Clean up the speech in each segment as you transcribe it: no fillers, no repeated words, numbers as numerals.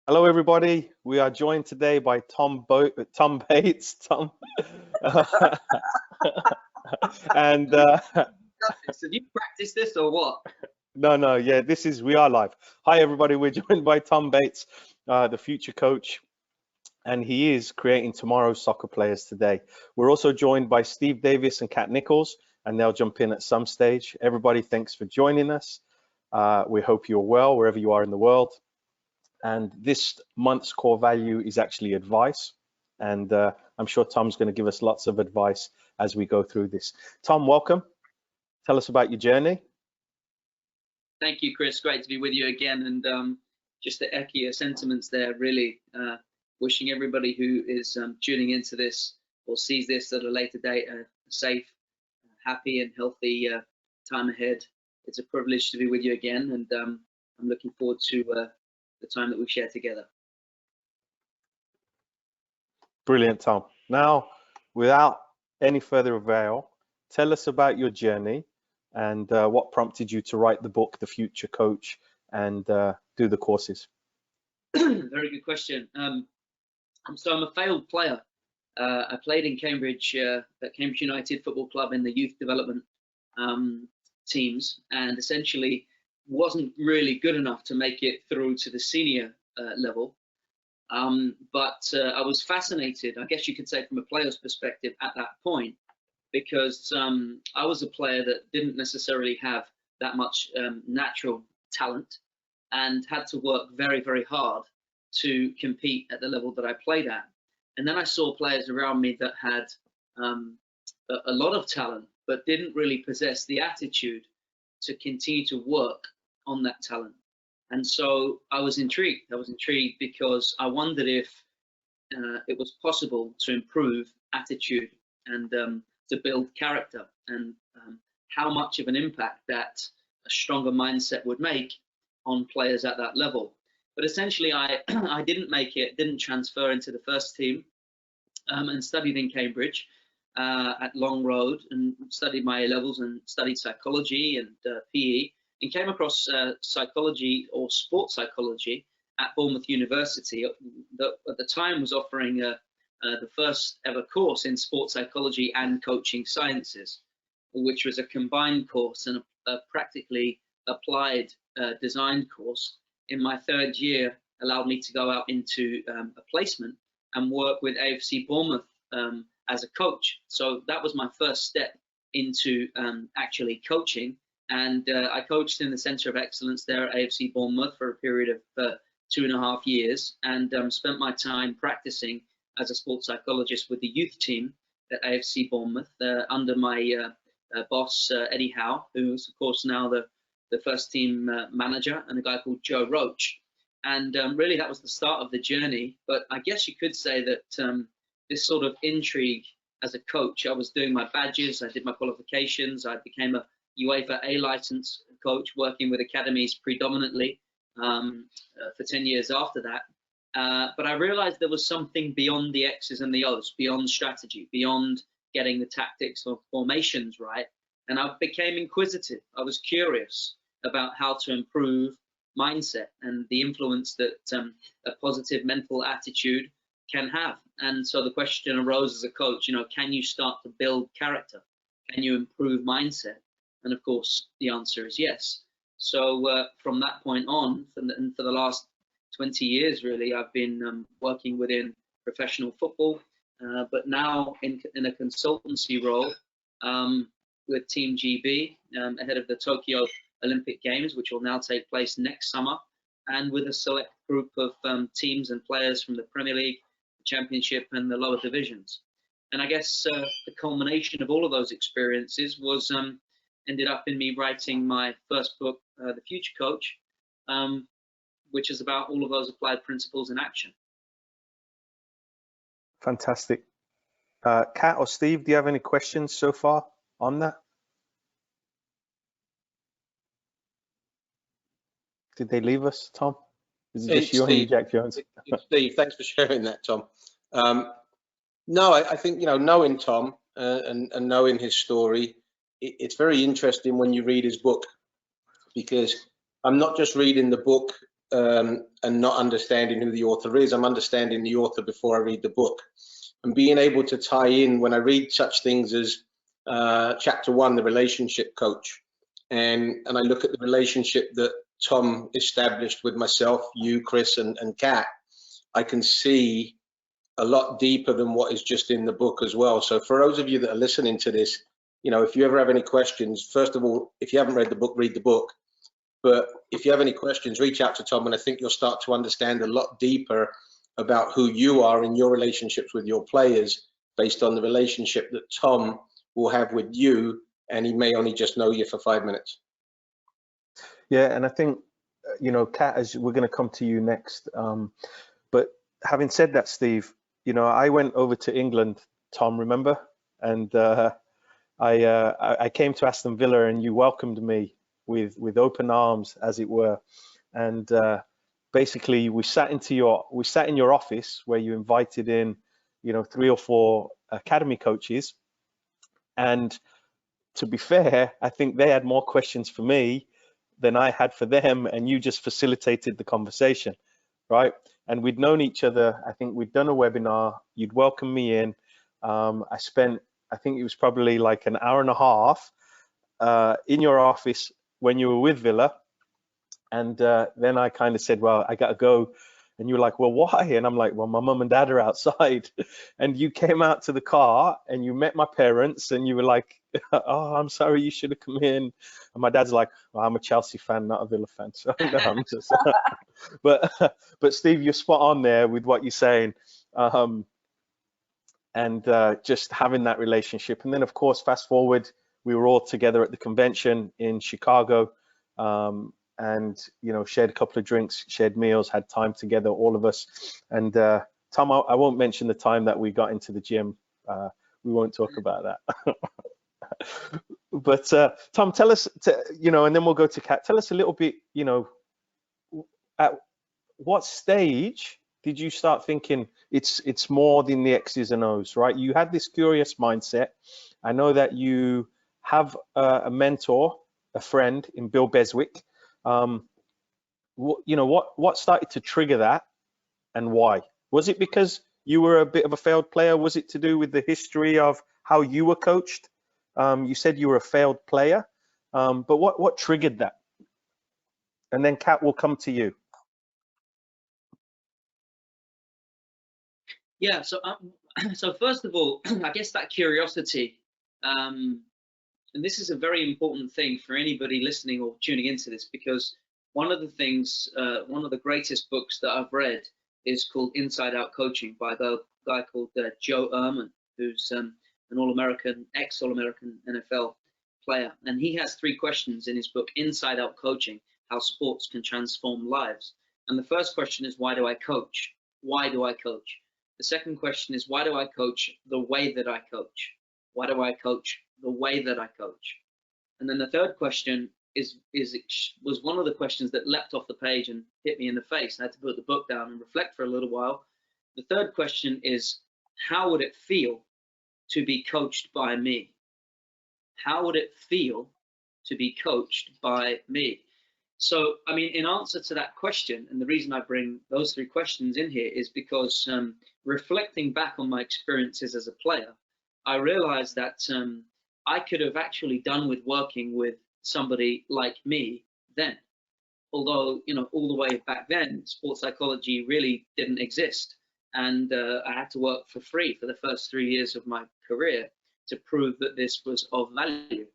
Hello, everybody. We are joined today by Tom Bates. Tom, and Have you practiced this or what? no, yeah, we are live. Hi, everybody. We're joined by Tom Bates, the future coach, and he is creating tomorrow's soccer players today. We're also joined by Steve Davis and Kat Nichols, and they'll jump in at some stage. Everybody, thanks for joining us. We hope you're well wherever you are in the world. And this month's core value is actually advice. And I'm sure Tom's going to give us lots of advice as we go through this. Tom, welcome. Tell us about your journey. Thank you, Chris. Great to be with you again. And just to echo your sentiments there, really wishing everybody who is tuning into this or sees this at a later date a safe, happy and healthy time ahead. It's a privilege to be with you again. And I'm looking forward to the time that we share together. Brilliant, Tom. Now, without any further avail, tell us about your journey and what prompted you to write the book, The Future Coach, and do the courses. Very good question. So I'm a failed player. I played in Cambridge, at Cambridge United Football Club in the youth development teams, and essentially wasn't really good enough to make it through to the senior level. But I was fascinated, I guess you could say from a player's perspective at that point, because I was a player that didn't necessarily have that much natural talent and had to work very, very hard to compete at the level that I played at. And then I saw players around me that had a lot of talent, but didn't really possess the attitude to continue to work on that talent. And so I was intrigued. I was intrigued because I wondered if it was possible to improve attitude and to build character, and how much of an impact that a stronger mindset would make on players at that level. But essentially, I didn't make it, didn't transfer into the first team, and studied in Cambridge at Long Road, and studied my A-levels and studied psychology and PE. And came across psychology or sports psychology at Bournemouth University that at the time was offering the first ever course in sports psychology and coaching sciences, which was a combined course and a practically applied designed course. In my third year, allowed me to go out into a placement and work with AFC Bournemouth as a coach. So that was my first step into actually coaching. And I coached in the Centre of Excellence there at AFC Bournemouth for a period of 2.5 years, and spent my time practicing as a sports psychologist with the youth team at AFC Bournemouth under my boss, Eddie Howe, who's of course now the first team manager, and a guy called Joe Roach. And really that was the start of the journey. But I guess you could say that this sort of intrigue as a coach, I was doing my badges, I did my qualifications, I became a UEFA A license coach, working with academies predominantly for 10 years after that. But I realized there was something beyond the X's and the O's, beyond strategy, beyond getting the tactics or formations right. And I became inquisitive. I was curious about how to improve mindset and the influence that a positive mental attitude can have. And so the question arose as a coach, can you start to build character? Can you improve mindset? And of course, the answer is yes. So from that point on, and for the last 20 years, really, I've been working within professional football, but now in a consultancy role with Team GB ahead of the Tokyo Olympic Games, which will now take place next summer, and with a select group of teams and players from the Premier League, the Championship, and the lower divisions. And I guess the culmination of all of those experiences was ended up in me writing my first book, The Future Coach, which is about all of those applied principles in action. Fantastic. Kat or Steve, do you have any questions so far on that? Did they leave us, Tom? Is it just you and Jack Jones? Steve, thanks for sharing that, Tom. No, I think, knowing Tom and knowing his story, it's very interesting when you read his book, because I'm not just reading the book and not understanding who the author is. I'm understanding the author before I read the book, and being able to tie in when I read such things as chapter 1, the relationship coach, and I look at the relationship that Tom established with myself, you, Chris, and Kat, I can see a lot deeper than what is just in the book as well. So for those of you that are listening to this, you know, if you ever have any questions, first of all, if you haven't read the book, read the book. But if you have any questions, reach out to Tom, and I think you'll start to understand a lot deeper about who you are in your relationships with your players based on the relationship that Tom will have with you, and he may only just know you for 5 minutes. Yeah, and I think, you know, Kat, as we're going to come to you next. But having said that, Steve, you know, I went over to England, Tom, remember? And I came to Aston Villa, and you welcomed me with open arms, as it were. And basically, we sat in your office where you invited in, you know, 3 or 4 academy coaches. And to be fair, I think they had more questions for me than I had for them, and you just facilitated the conversation, right? And we'd known each other. I think we'd done a webinar. You'd welcomed me in. I spent, I think it was probably like an hour and a half in your office when you were with Villa. And then I kind of said, well, I got to go. And you were like, well, why? And I'm like, well, my mum and dad are outside. And you came out to the car and you met my parents, and you were like, oh, I'm sorry, you should have come in. And my dad's like, well, I'm a Chelsea fan, not a Villa fan. So no, I'm just, but Steve, you're spot on there with what you're saying. And just having that relationship. And then, of course, fast forward, we were all together at the convention in Chicago. And, you know, shared a couple of drinks, shared meals, had time together, all of us. And Tom, I won't mention the time that we got into the gym. We won't talk about that. But Tom, tell us, you know, and then we'll go to Kat. Tell us a little bit, you know, at what stage did you start thinking it's more than the X's and O's, right? You had this curious mindset. I know that you have a mentor, a friend in Bill Beswick. You know, what started to trigger that, and why? Was it because you were a bit of a failed player? Was it to do with the history of how you were coached? You said you were a failed player, but what triggered that? And then Kat, will come to you. Yeah, so first of all, I guess that curiosity, and this is a very important thing for anybody listening or tuning into this, because one of the things, one of the greatest books that I've read is called Inside Out Coaching by a guy called Joe Ehrmann, who's an All-American, ex-All-American NFL player. And he has 3 questions in his book, Inside Out Coaching, How Sports Can Transform Lives. And the first question is, why do I coach? Why do I coach? The second question is, why do I coach the way that I coach? Why do I coach the way that I coach? And then the third question was one of the questions that leapt off the page and hit me in the face. I had to put the book down and reflect for a little while. The third question is, how would it feel to be coached by me? How would it feel to be coached by me? So, I mean, in answer to that question, and the reason I bring those 3 questions in here is because reflecting back on my experiences as a player, I realized that I could have actually done with working with somebody like me then. Although, you know, all the way back then, sports psychology really didn't exist. And I had to work for free for the first 3 years of my career to prove that this was of value.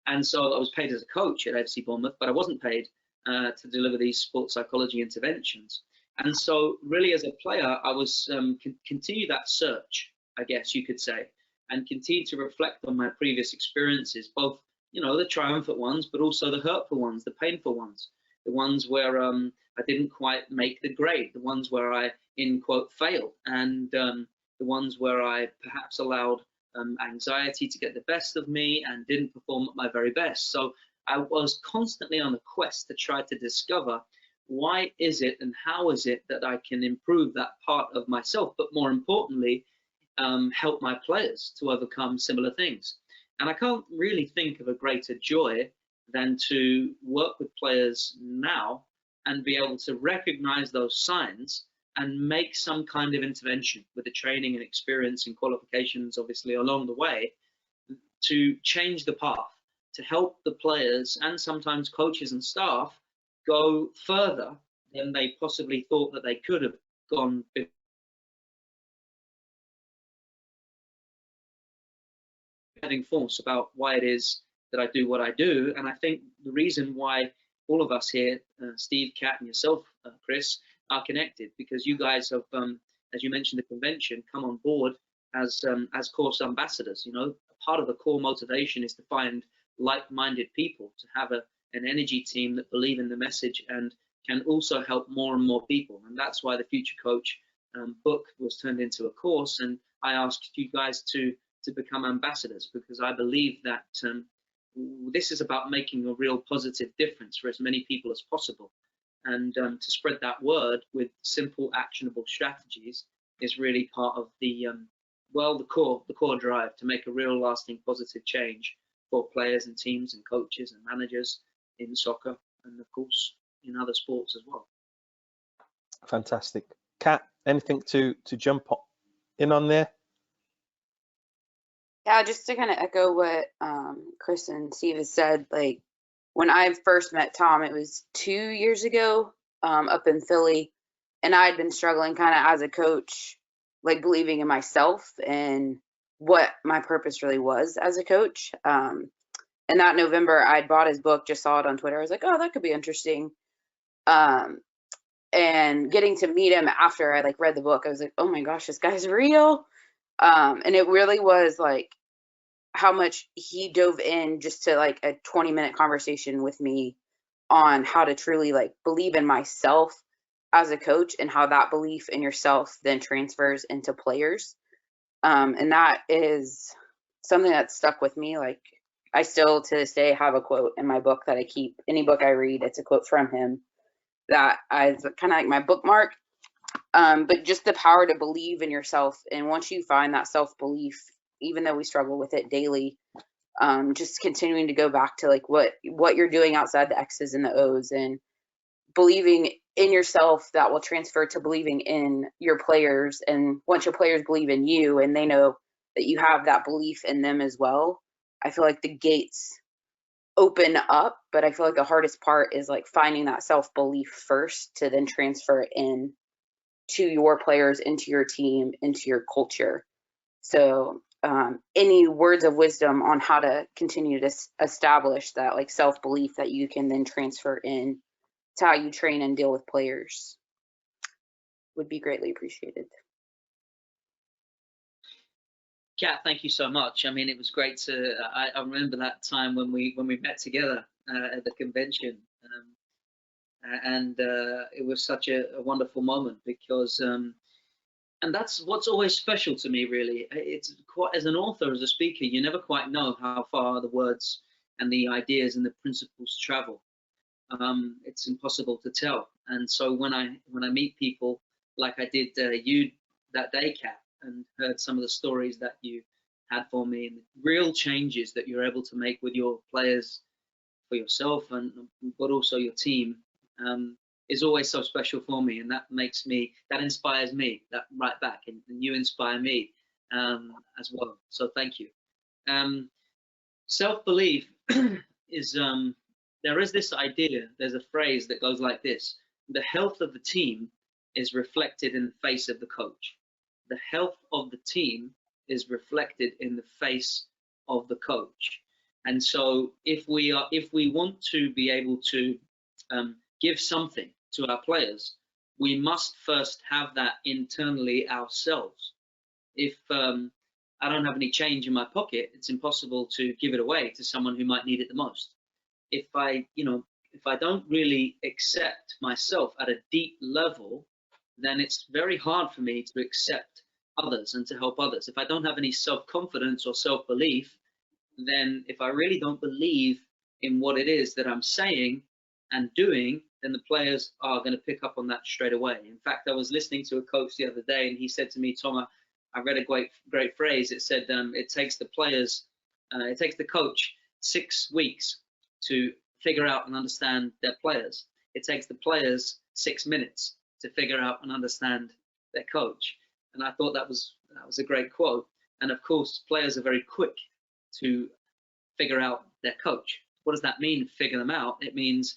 And so I was paid as a coach at FC Bournemouth, but I wasn't paid to deliver these sports psychology interventions. And so really as a player, I was continue that search, I guess you could say, and continue to reflect on my previous experiences, both, you know, the triumphant ones, but also the hurtful ones, the painful ones, the ones where I didn't quite make the grade, the ones where I, in quote, failed, and the ones where I perhaps allowed anxiety to get the best of me and didn't perform at my very best. So I was constantly on a quest to try to discover why is it and how is it that I can improve that part of myself, but more importantly, help my players to overcome similar things. And I can't really think of a greater joy than to work with players now and be able to recognize those signs and make some kind of intervention with the training and experience and qualifications, obviously, along the way, to change the path, to help the players and sometimes coaches and staff go further than they possibly thought that they could have gone before. Force about why it is that I do what I do. And I think the reason why all of us here, Steve, Kat, and yourself, Chris, are connected, because you guys have, as you mentioned, the convention, come on board as course ambassadors. You know, part of the core motivation is to find like-minded people, to have an energy team that believe in the message and can also help more and more people. And that's why the Future Coach book was turned into a course. And I asked you guys to become ambassadors, because I believe that this is about making a real positive difference for as many people as possible. And to spread that word with simple, actionable strategies is really part of the the core drive to make a real lasting positive change for players and teams and coaches and managers in soccer, and of course in other sports as well. Fantastic. Kat, anything to jump in on there? Yeah, just to kind of echo what Chris and Steve has said, like when I first met Tom, it was 2 years ago up in Philly, and I had been struggling kind of as a coach, like believing in myself and what my purpose really was as a coach. And that November, I'd bought his book, just saw it on Twitter. I was like, oh, that could be interesting. And getting to meet him after I like read the book, I was like, oh my gosh, this guy's real. And it really was like how much he dove in just to like a 20-minute conversation with me on how to truly like believe in myself as a coach, and how that belief in yourself then transfers into players. And that is something that stuck with me. Like I still to this day have a quote in my book that I keep. Any book I read, it's a quote from him that I kind of like my bookmark. But just the power to believe in yourself. And once you find that self-belief, even though we struggle with it daily, just continuing to go back to like what you're doing outside the X's and the O's, and believing in yourself, that will transfer to believing in your players. And once your players believe in you and they know that you have that belief in them as well, I feel like the gates open up. But I feel like the hardest part is like finding that self-belief first to then transfer it in to your players, into your team, into your culture. So any words of wisdom on how to continue to establish that like self-belief that you can then transfer in to how you train and deal with players would be greatly appreciated. Kat, thank you so much. I mean, it was great to. I remember that time when we met together at the convention, and it was such a wonderful moment, because and that's what's always special to me, really. It's quite, as an author, as a speaker, you never quite know how far the words and the ideas and the principles travel. It's impossible to tell. And so when I meet people like I did you that day, Kat, and heard some of the stories that you had for me, and real changes that you're able to make with your players, for yourself, and but also your team, is always so special for me. And that inspires me, that right back, and you inspire me as well. So thank you. Self-belief is, there is this idea, there's a phrase that goes like this: the health of the team is reflected in the face of the coach. The health of the team is reflected in the face of the coach. And so if we want to be able to give something to our players, we must first have that internally ourselves. If I don't have any change in my pocket, it's impossible to give it away to someone who might need it the most. If I don't really accept myself at a deep level, then it's very hard for me to accept others and to help others. If I don't have any self-confidence or self-belief, then if I really don't believe in what it is that I'm saying and doing, then the players are going to pick up on that straight away. In fact, I was listening to a coach the other day, and he said to me, Tom, I read a great phrase. It said it takes the coach 6 weeks to figure out and understand their players. it takes the players 6 minutes to figure out and understand their coach. And I thought that was a great quote. And of course, players are very quick to figure out their coach. What does that mean, figure them out? It means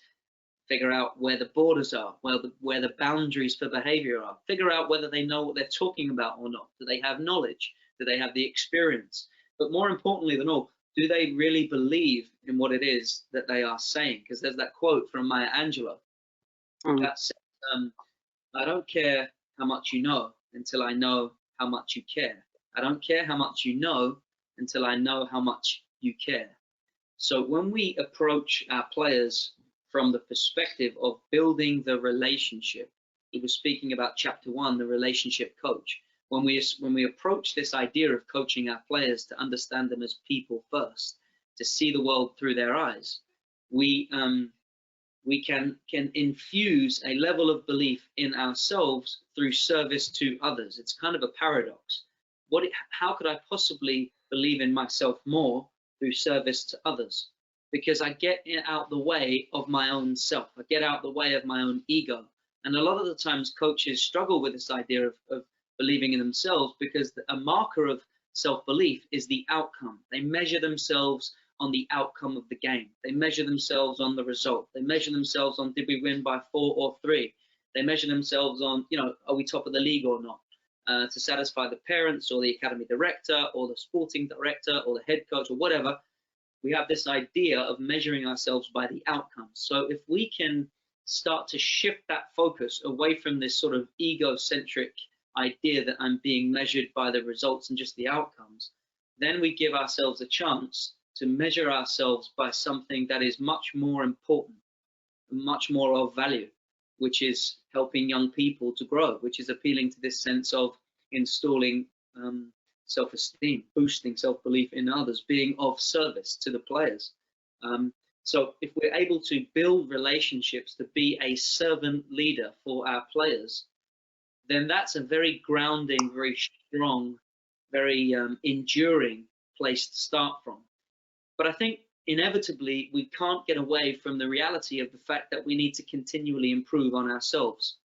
figure out where the borders are, where the boundaries for behavior are, figure out whether they know what they're talking about or not. Do they have knowledge? Do they have the experience? But more importantly than all, do they really believe in what it is that they are saying? Because there's that quote from Maya Angelou that says, I don't care how much you know until I know how much you care. I don't care how much you know until I know how much you care. So when we approach our players from the perspective of building the relationship, we were speaking about chapter 1, the relationship coach. When we approach this idea of coaching our players to understand them as people first, to see the world through their eyes, we can infuse a level of belief in ourselves through service to others. It's kind of a paradox. How could I possibly believe in myself more through service to others? Because I get out the way of my own self. I get out the way of my own ego. And a lot of the times coaches struggle with this idea of believing in themselves, because a marker of self-belief is the outcome. They measure themselves on the outcome of the game. They measure themselves on the result. They measure themselves on, did we win by 4 or 3? They measure themselves on, are we top of the league or not? To satisfy the parents or the academy director or the sporting director or the head coach or whatever, we have this idea of measuring ourselves by the outcome. So if we can start to shift that focus away from this sort of egocentric idea that I'm being measured by the results and just the outcomes, then we give ourselves a chance to measure ourselves by something that is much more important, much more of value, which is helping young people to grow, which is appealing to this sense of installing self-esteem, boosting self-belief in others, being of service to the players. So if we're able to build relationships to be a servant leader for our players, then that's a very grounding, very strong, very enduring place to start from. But I think inevitably we can't get away from the reality of the fact that we need to continually improve on ourselves.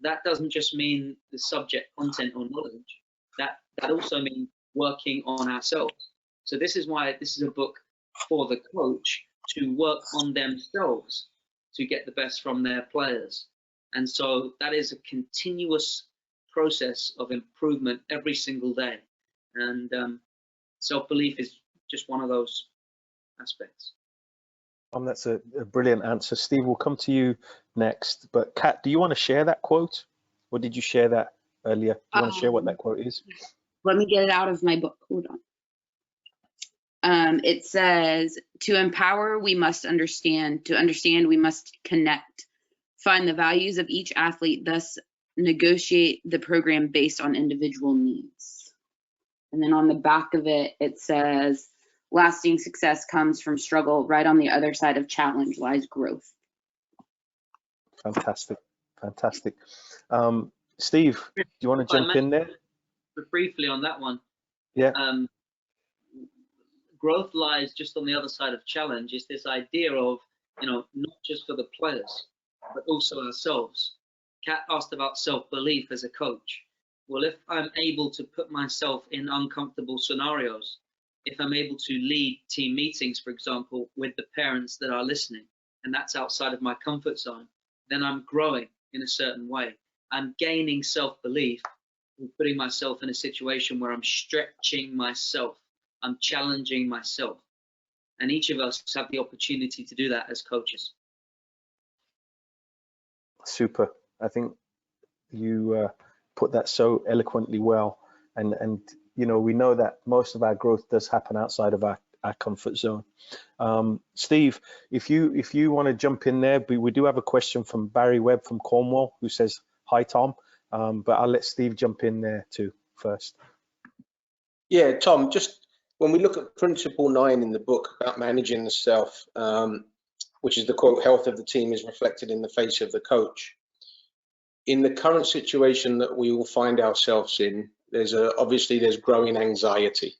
That doesn't just mean the subject content or knowledge. That also means working on ourselves. So this is why this is a book for the coach to work on themselves to get the best from their players. And so that is a continuous process of improvement every single day. And self-belief is just one of those aspects. That's a brilliant answer. Steve, we'll come to you next. But Kat, do you want to share that quote? Or did you share that earlier? Do you want to share what that quote is? Let me get it out of my book. Hold on. It says, to empower, we must understand. To understand, we must connect. Find the values of each athlete, thus negotiate the program based on individual needs. And then on the back of it, it says, lasting success comes from struggle. Right on the other side of challenge lies growth. Fantastic. Fantastic. Steve, do you want to jump in there? Briefly on that one. Yeah. Growth lies just on the other side of challenge. Is this idea of, not just for the players, but also ourselves. Kat asked about self-belief as a coach. Well, if I'm able to put myself in uncomfortable scenarios, if I'm able to lead team meetings, for example, with the parents that are listening, and that's outside of my comfort zone, then I'm growing in a certain way. I'm gaining self-belief and putting myself in a situation where I'm stretching myself. I'm challenging myself. And each of us have the opportunity to do that as coaches. Super. I think you put that so eloquently well. And we know that most of our growth does happen outside of our comfort zone. Steve, if you want to jump in there, we do have a question from Barry Webb from Cornwall who says, hi, Tom. But I'll let Steve jump in there too first. Yeah, Tom, just when we look at Principle 9 in the book about managing the self, which is the quote, health of the team is reflected in the face of the coach. In the current situation that we all find ourselves in, obviously there's growing anxiety.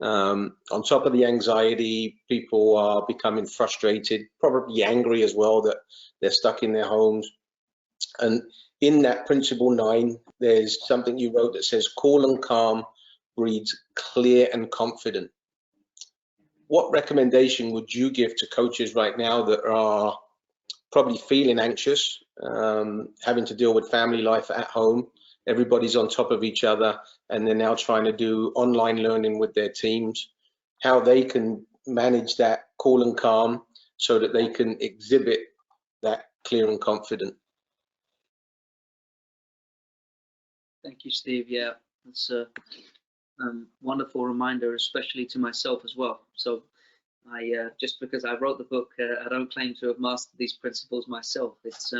On top of the anxiety, people are becoming frustrated, probably angry as well that they're stuck in their homes. And in that principle 9, there's something you wrote that says cool and calm breeds clear and confident. What recommendation would you give to coaches right now that are probably feeling anxious, having to deal with family life at home? Everybody's on top of each other, and they're now trying to do online learning with their teams, how they can manage that cool and calm so that they can exhibit that clear and confident. Thank you, Steve. Yeah, that's a wonderful reminder, especially to myself as well. So I just because I wrote the book, I don't claim to have mastered these principles myself. It's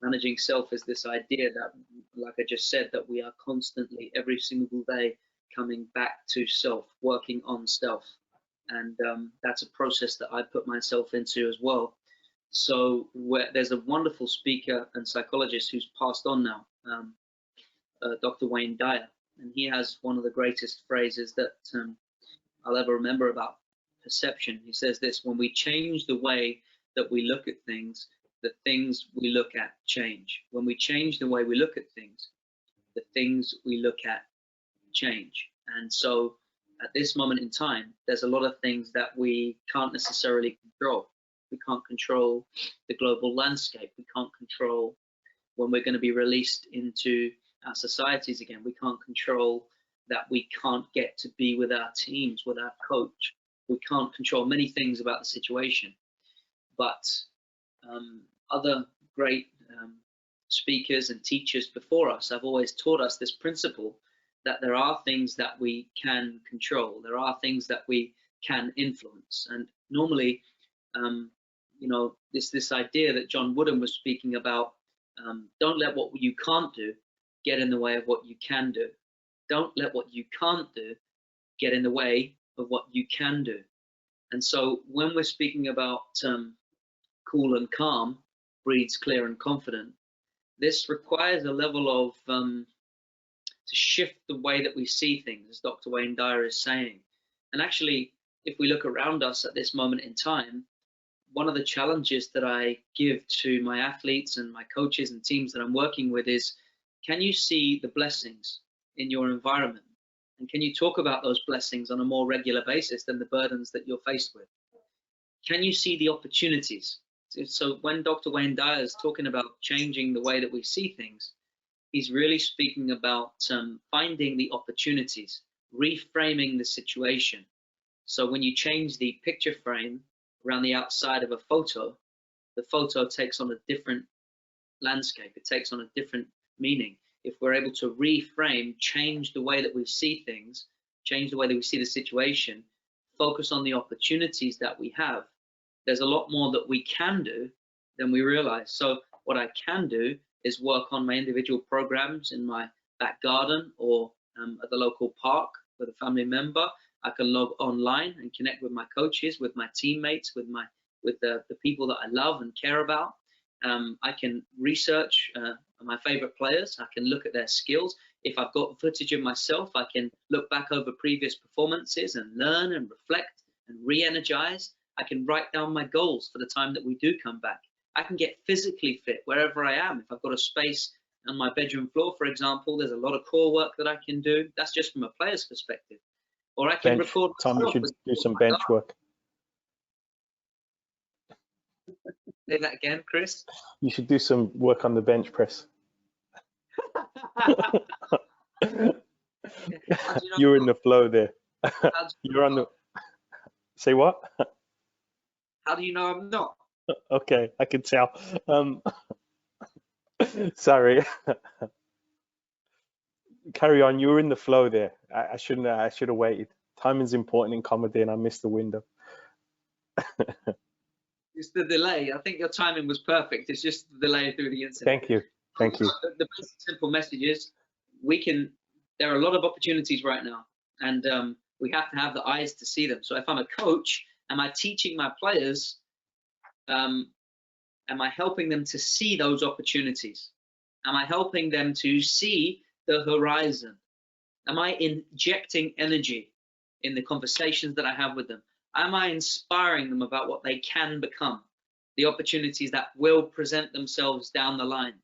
managing self is this idea that, like I just said, that we are constantly, every single day, coming back to self, working on self. And that's a process that I put myself into as well. So there's a wonderful speaker and psychologist who's passed on now, Dr. Wayne Dyer, and he has one of the greatest phrases that I'll ever remember about perception. He says this: when we change the way that we look at things, the things we look at change. When we change the way we look at things, the things we look at change. And so at this moment in time, there's a lot of things that we can't necessarily control. We can't control the global landscape. We can't control when we're going to be released into our societies again. We can't control that we can't get to be with our teams, with our coach. We can't control many things about the situation. But other great speakers and teachers before us have always taught us this principle that there are things that we can control. There are things that we can influence. And normally, you know, this idea that John Wooden was speaking about, don't let what you can't do get in the way of what you can do. Don't let what you can't do get in the way of what you can do. And so when we're speaking about cool and calm breeds clear and confident, this requires a level of to shift the way that we see things, as Dr. Wayne Dyer is saying. And actually, if we look around us at this moment in time, one of the challenges that I give to my athletes and my coaches and teams that I'm working with is, can you see the blessings in your environment? And can you talk about those blessings on a more regular basis than the burdens that you're faced with? Can you see the opportunities? So when Dr. Wayne Dyer is talking about changing the way that we see things, he's really speaking about finding the opportunities, reframing the situation. So when you change the picture frame around the outside of a photo, the photo takes on a different landscape. It takes on a different meaning. If we're able to reframe, change the way that we see things, change the way that we see the situation, focus on the opportunities that we have, there's a lot more that we can do than we realize. So what I can do is work on my individual programs in my back garden or at the local park with a family member. I can log online and connect with my coaches, with my teammates, with the people that I love and care about. I can research my favorite players. I can look at their skills. If I've got footage of myself, I can look back over previous performances and learn and reflect and re-energize. I can write down my goals for the time that we do come back. I can get physically fit wherever I am. If I've got a space on my bedroom floor, for example, there's a lot of core work that I can do. That's just from a player's perspective. Or I can record. Tom, you should do some bench work. Say that again, Chris. You should do some work on the bench press. You're in the flow there. You're on the. Say what? How do you know I'm not? Okay, I can tell. Sorry. Carry on. You were in the flow there. I shouldn't. I should have waited. Timing's important in comedy, and I missed the window. It's the delay. I think your timing was perfect. It's just the delay through the incident. Thank you. Thank you. The basic simple message is there are a lot of opportunities right now, and we have to have the eyes to see them. So if I'm a coach, am I teaching my players? Am I helping them to see those opportunities? Am I helping them to see the horizon? Am I injecting energy in the conversations that I have with them? Am I inspiring them about what they can become, the opportunities that will present themselves down the line?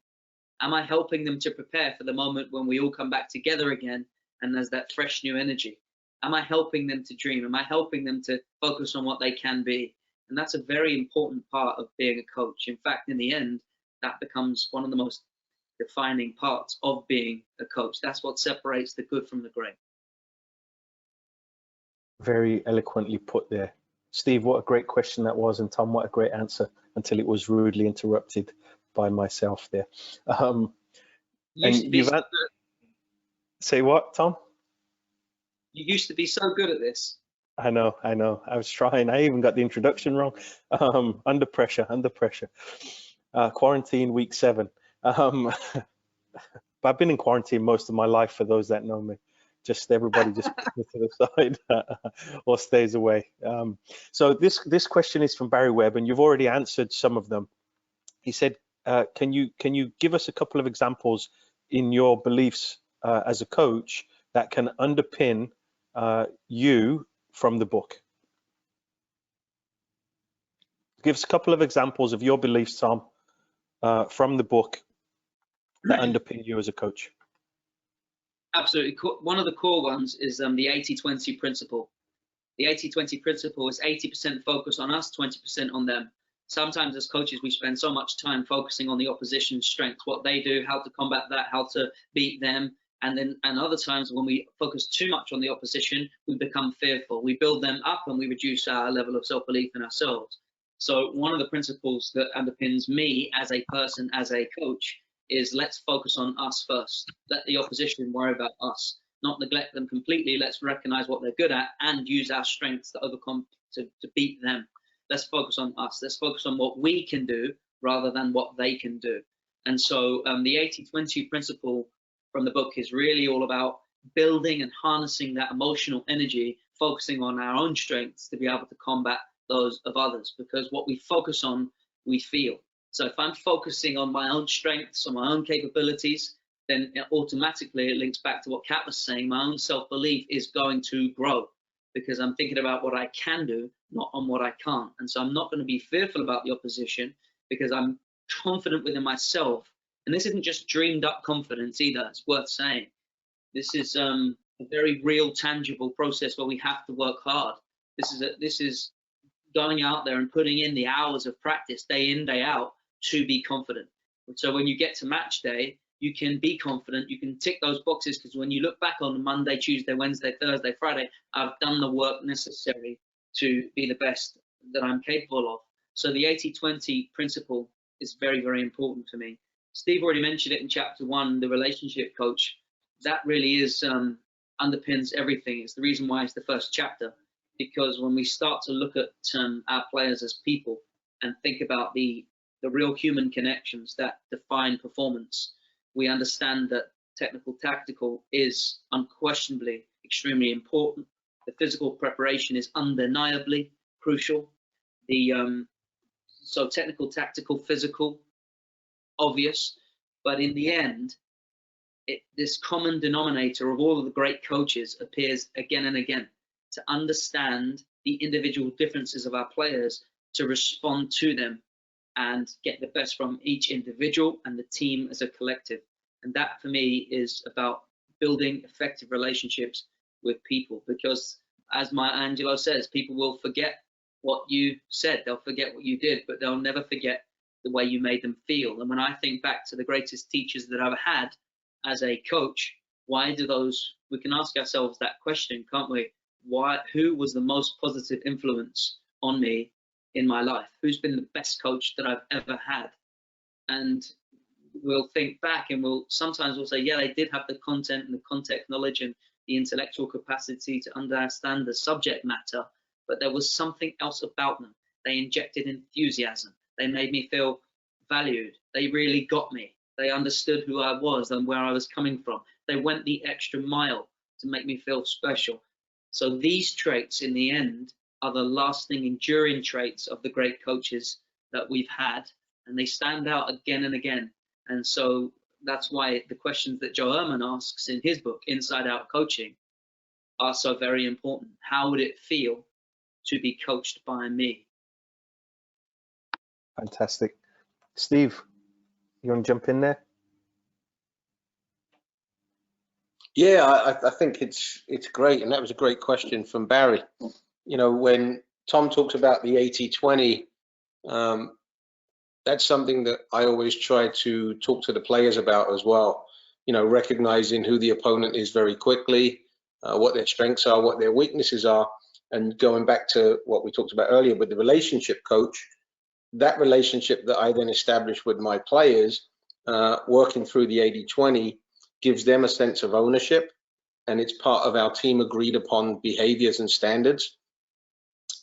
Am I helping them to prepare for the moment when we all come back together again and there's that fresh new energy? Am I helping them to dream? Am I helping them to focus on what they can be? And that's a very important part of being a coach. In fact, in the end, that becomes one of the most defining parts of being a coach. That's what separates the good from the great. Very eloquently put there. Steve, what a great question that was, and Tom, what a great answer, until it was rudely interrupted by myself there. Say what, Tom? You used to be so good at this. I know. I was trying. I even got the introduction wrong. Under pressure. Quarantine week 7. But I've been in quarantine most of my life, for those that know me. Just everybody just puts me to the side or stays away. So this question is from Barry Webb, and you've already answered some of them. He said, can you give us a couple of examples in your beliefs as a coach that can underpin you from the book? Give us a couple of examples of your beliefs, Tom, from the book that underpin you as a coach. Absolutely. One of the core ones is the 80-20 principle. The 80-20 principle is 80% focus on us, 20% on them. Sometimes as coaches, we spend so much time focusing on the opposition's strengths, what they do, how to combat that, how to beat them. And other times when we focus too much on the opposition, we become fearful. We build them up and we reduce our level of self-belief in ourselves. So one of the principles that underpins me as a person, as a coach, is let's focus on us first. Let the opposition worry about us, not neglect them completely. Let's recognize what they're good at and use our strengths to overcome, to beat them. Let's focus on us. Let's focus on what we can do rather than what they can do. And so the 80-20 principle from the book is really all about building and harnessing that emotional energy, focusing on our own strengths to be able to combat those of others, because what we focus on, we feel. So if I'm focusing on my own strengths, on my own capabilities, then automatically it links back to what Kat was saying. My own self-belief is going to grow because I'm thinking about what I can do, not on what I can't. And so I'm not going to be fearful about the opposition because I'm confident within myself. And this isn't just dreamed up confidence either, it's worth saying. This is a very real, tangible process where we have to work hard. This is going out there and putting in the hours of practice day in, day out to be confident. So when you get to match day, you can be confident, you can tick those boxes, because when you look back on Monday, Tuesday, Wednesday, Thursday, Friday, I've done the work necessary to be the best that I'm capable of. So the 80-20 principle is very, very important for me. Steve already mentioned it in chapter 1, the relationship coach. That really is underpins everything. It's the reason why it's the first chapter, because when we start to look at our players as people and think about the real human connections that define performance, we understand that technical tactical is unquestionably extremely important. The physical preparation is undeniably crucial. So technical, tactical, physical, obvious, but in the end, this common denominator of all of the great coaches appears again and again, to understand the individual differences of our players, to respond to them and get the best from each individual and the team as a collective. And that for me is about building effective relationships with people, because as Maya Angelou says, people will forget what you said, they'll forget what you did, but they'll never forget the way you made them feel. And when I think back to the greatest teachers that I've had as a coach, why do those, we can ask ourselves that question, can't we? Who was the most positive influence on me in my life? Who's been the best coach that I've ever had? And we'll think back and sometimes we'll say, yeah, they did have the content and the context knowledge and the intellectual capacity to understand the subject matter, but there was something else about them. They injected enthusiasm. They made me feel valued. They really got me. They understood who I was and where I was coming from. They went the extra mile to make me feel special. So these traits in the end are the lasting, enduring traits of the great coaches that we've had, and they stand out again and again. And so that's why the questions that Joe Ehrmann asks in his book, Inside Out Coaching, are so very important. How would it feel to be coached by me? Fantastic. Steve, you want to jump in there? Yeah, I think it's great, and that was a great question from Barry. You know, when Tom talks about the 80-20, that's something that I always try to talk to the players about as well. You know, recognizing who the opponent is very quickly, what their strengths are, what their weaknesses are, and going back to what we talked about earlier with the relationship coach, that relationship that I then establish with my players, working through the 80-20, gives them a sense of ownership, and it's part of our team agreed upon behaviors and standards.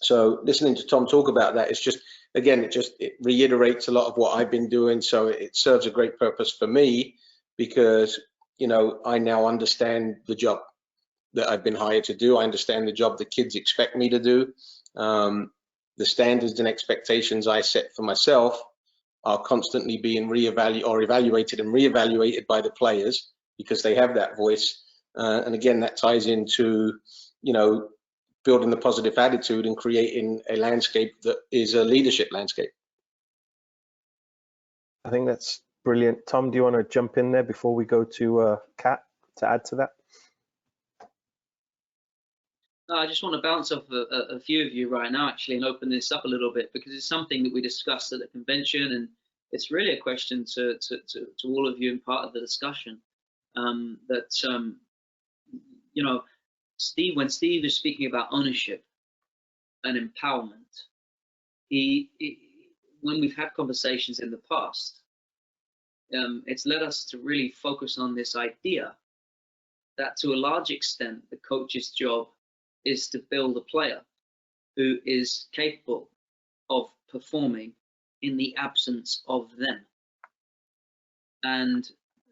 So listening to Tom talk about that, it's just, again, it reiterates a lot of what I've been doing. So it serves a great purpose for me because, you know, I now understand the job that I've been hired to do. I understand the job the kids expect me to do. The standards and expectations I set for myself are constantly being evaluated and reevaluated by the players because they have that voice. And again, that ties into, you know, building the positive attitude and creating a landscape that is a leadership landscape. I think that's brilliant. Tom, do you want to jump in there before we go to Kat to add to that? I just want to bounce off a few of you right now, actually, and open this up a little bit because it's something that we discussed at the convention, and it's really a question to all of you and part of the discussion. You know, when Steve is speaking about ownership and empowerment, when we've had conversations in the past, it's led us to really focus on this idea that to a large extent, the coach's job is to build a player who is capable of performing in the absence of them. And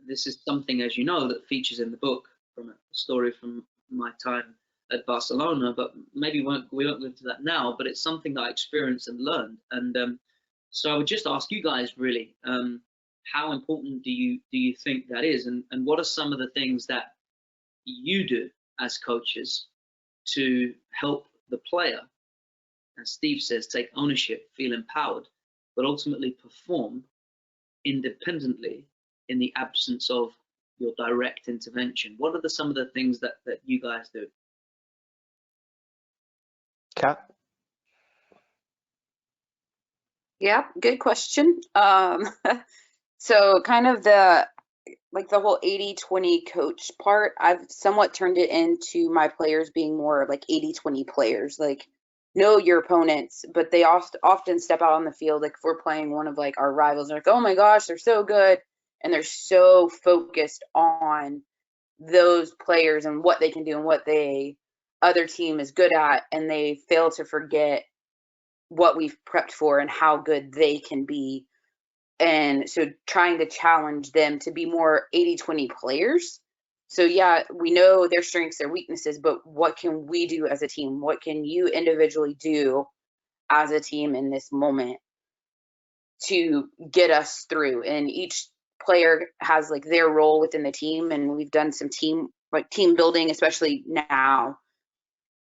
this is something, as you know, that features in the book from a story from my time at Barcelona, but maybe we won't go into that now, but it's something that I experienced and learned. And so I would just ask you guys really, how important do you think that is? And what are some of the things that you do as coaches to help the player, as Steve says, take ownership, feel empowered, but ultimately perform independently in the absence of your direct intervention? What are some of the things that you guys do? Kat? Yeah, good question. So kind of the whole 80-20 coach part, I've somewhat turned it into my players being more like 80-20 players, like know your opponents, but they often step out on the field. Like if we're playing one of like our rivals, they're like, oh my gosh, they're so good. And they're so focused on those players and what they can do and what the other team is good at. And they fail to forget what we've prepped for and how good they can be. And so trying to challenge them to be more 80-20 players. So yeah, we know their strengths, their weaknesses, but what can we do as a team? What can you individually do as a team in this moment to get us through? And each player has like their role within the team, and we've done some team building, especially now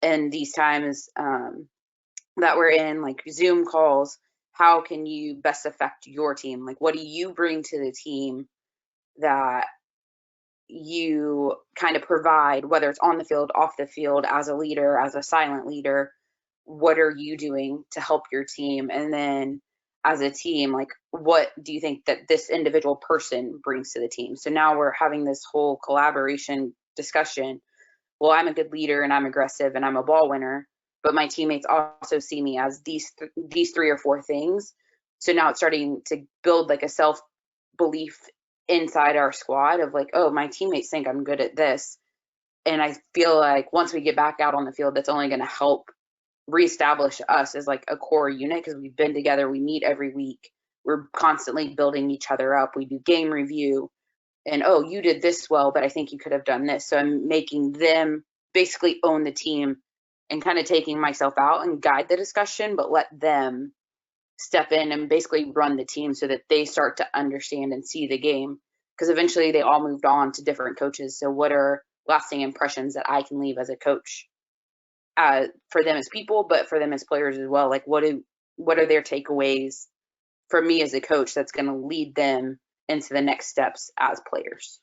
in these times that we're in, like Zoom calls. How can you best affect your team? Like, what do you bring to the team that you kind of provide, whether it's on the field, off the field, as a leader, as a silent leader? What are you doing to help your team? And then as a team, like, what do you think that this individual person brings to the team? So now we're having this whole collaboration discussion. Well, I'm a good leader and I'm aggressive and I'm a ball winner, but my teammates also see me as these 3 or 4 things. So now it's starting to build like a self-belief inside our squad of like, oh, my teammates think I'm good at this. And I feel like once we get back out on the field, that's only going to help reestablish us as like a core unit, because we've been together, we meet every week, we're constantly building each other up, we do game review, and oh, you did this well, but I think you could have done this. So I'm making them basically own the team and kind of taking myself out and guide the discussion, but let them step in and basically run the team so that they start to understand and see the game. Because eventually they all moved on to different coaches. So what are lasting impressions that I can leave as a coach, for them as people, but for them as players as well. Like, what are their takeaways for me as a coach that's going to lead them into the next steps as players?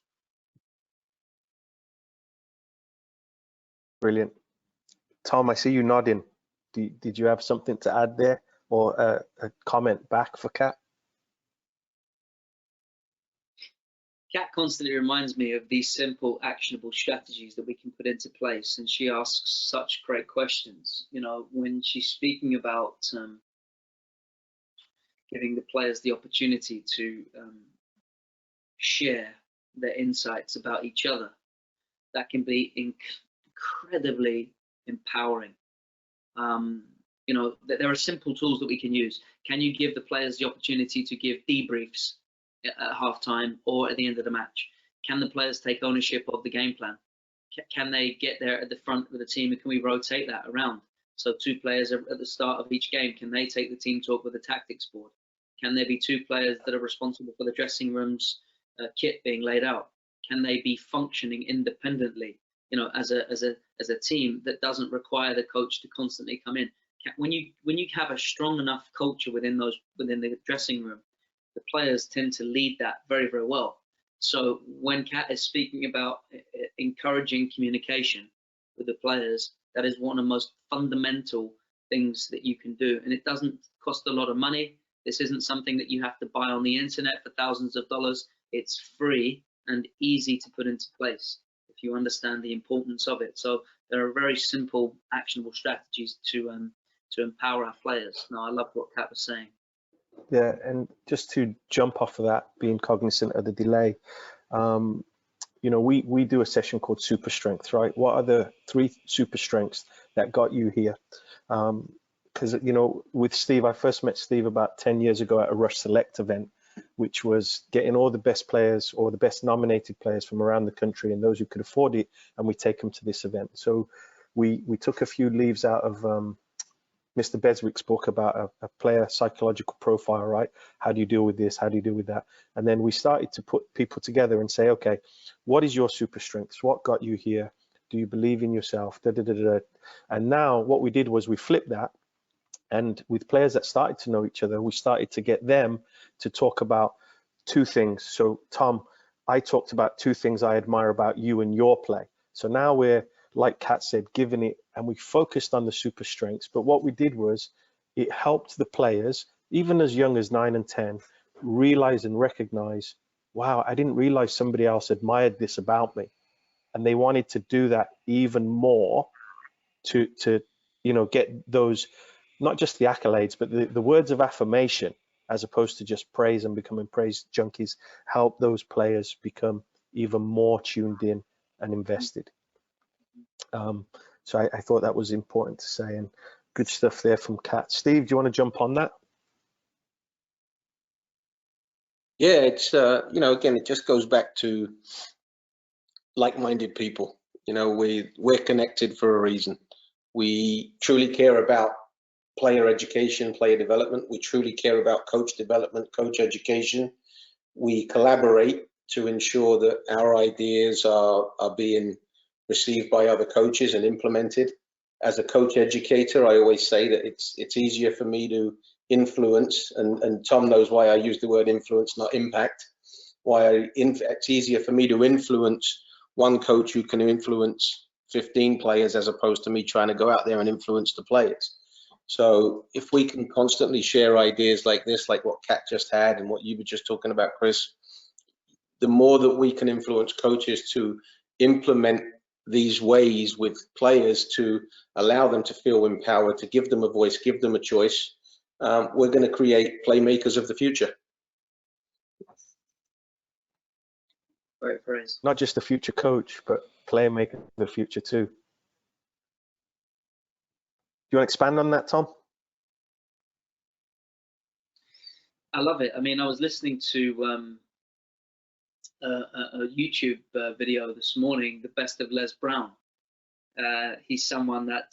Brilliant. Tom, I see you nodding. Did you have something to add there, or a comment back for Kat? Kat constantly reminds me of these simple, actionable strategies that we can put into place, and she asks such great questions. You know, when she's speaking about giving the players the opportunity to share their insights about each other, that can be incredibly empowering. You know, there are simple tools that we can use. Can you give the players the opportunity to give debriefs at halftime or at the end of the match? Can the players take ownership of the game plan? Can they get there at the front of the team, and can we rotate that around? So 2 players at the start of each game, can they take the team talk with the tactics board? Can there be 2 players that are responsible for the dressing room's kit being laid out? Can they be functioning independently, you know, as a team that doesn't require the coach to constantly come in? When you have a strong enough culture within the dressing room, the players tend to lead that very, very well. So when Kat is speaking about encouraging communication with the players, that is one of the most fundamental things that you can do, and it doesn't cost a lot of money. This isn't something that you have to buy on the internet for thousands of dollars. It's free and easy to put into place if you understand the importance of it. So there are very simple, actionable strategies to empower our players. Now, I love what Kat was saying. Yeah, and just to jump off of that, being cognizant of the delay, you know, we do a session called Super Strengths, right? What are the 3 super strengths that got you here? Because, you know, with Steve, I first met Steve about 10 years ago at a Rush Select event, which was getting all the best players or the best nominated players from around the country and those who could afford it, and we take them to this event. So we took a few leaves out of Mr. Beswick's book about a player psychological profile, right? How do you deal with this? How do you deal with that? And then we started to put people together and say, okay, what is your super strengths? What got you here? Do you believe in yourself? Da, da, da, da. And now what we did was we flipped that, and with players that started to know each other, we started to get them to talk about 2 things. So Tom, I talked about 2 things I admire about you and your play. So now we're, like Kat said, giving it, and we focused on the super strengths. But what we did was it helped the players, even as young as 9 and 10, realize and recognize, wow, I didn't realize somebody else admired this about me. And they wanted to do that even more to you know, get those, not just the accolades, but the words of affirmation, as opposed to just praise and becoming praise junkies, help those players become even more tuned in and invested. So I thought that was important to say, and good stuff there from Kat. Steve, do you want to jump on that? Yeah, it's you know, again, it just goes back to like-minded people. You know, we're connected for a reason. We truly care about player education, player development. We truly care about coach development, coach education. We collaborate to ensure that our ideas are being received by other coaches and implemented. As a coach educator, I always say that it's easier for me to influence, and Tom knows why I use the word influence, not impact. It's easier for me to influence one coach who can influence 15 players as opposed to me trying to go out there and influence the players. So if we can constantly share ideas like this, like what Kat just had and what you were just talking about, Chris, the more that we can influence coaches to implement these ways with players to allow them to feel empowered, to give them a voice, give them a choice, we're going to create playmakers of the future. Great phrase. Not just the future coach, but playmaker of the future too. Do you want to expand on that, Tom? I love it. I mean, I was listening to a YouTube video this morning, The Best of Les Brown. He's someone that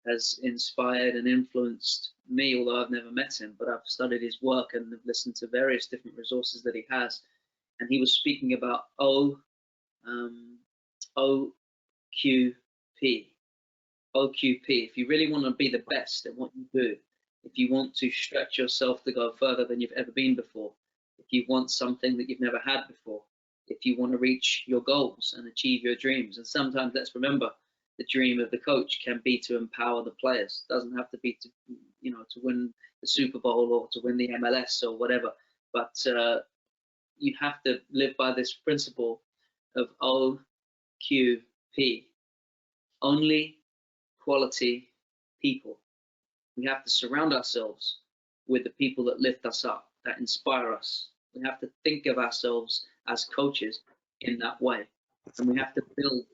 has inspired and influenced me, although I've never met him, but I've studied his work and have listened to various different resources that he has. And he was speaking about OQP. OQP. If you really want to be the best at what you do, if you want to stretch yourself to go further than you've ever been before, if you want something that you've never had before, if you want to reach your goals and achieve your dreams, and sometimes let's remember, the dream of the coach can be to empower the players. It doesn't have to be to, to win the Super Bowl or to win the MLS or whatever, but you have to live by this principle of OQP, only quality people. We have to surround ourselves with the people that lift us up, that inspire us. We have to think of ourselves as coaches in that way. And we have to build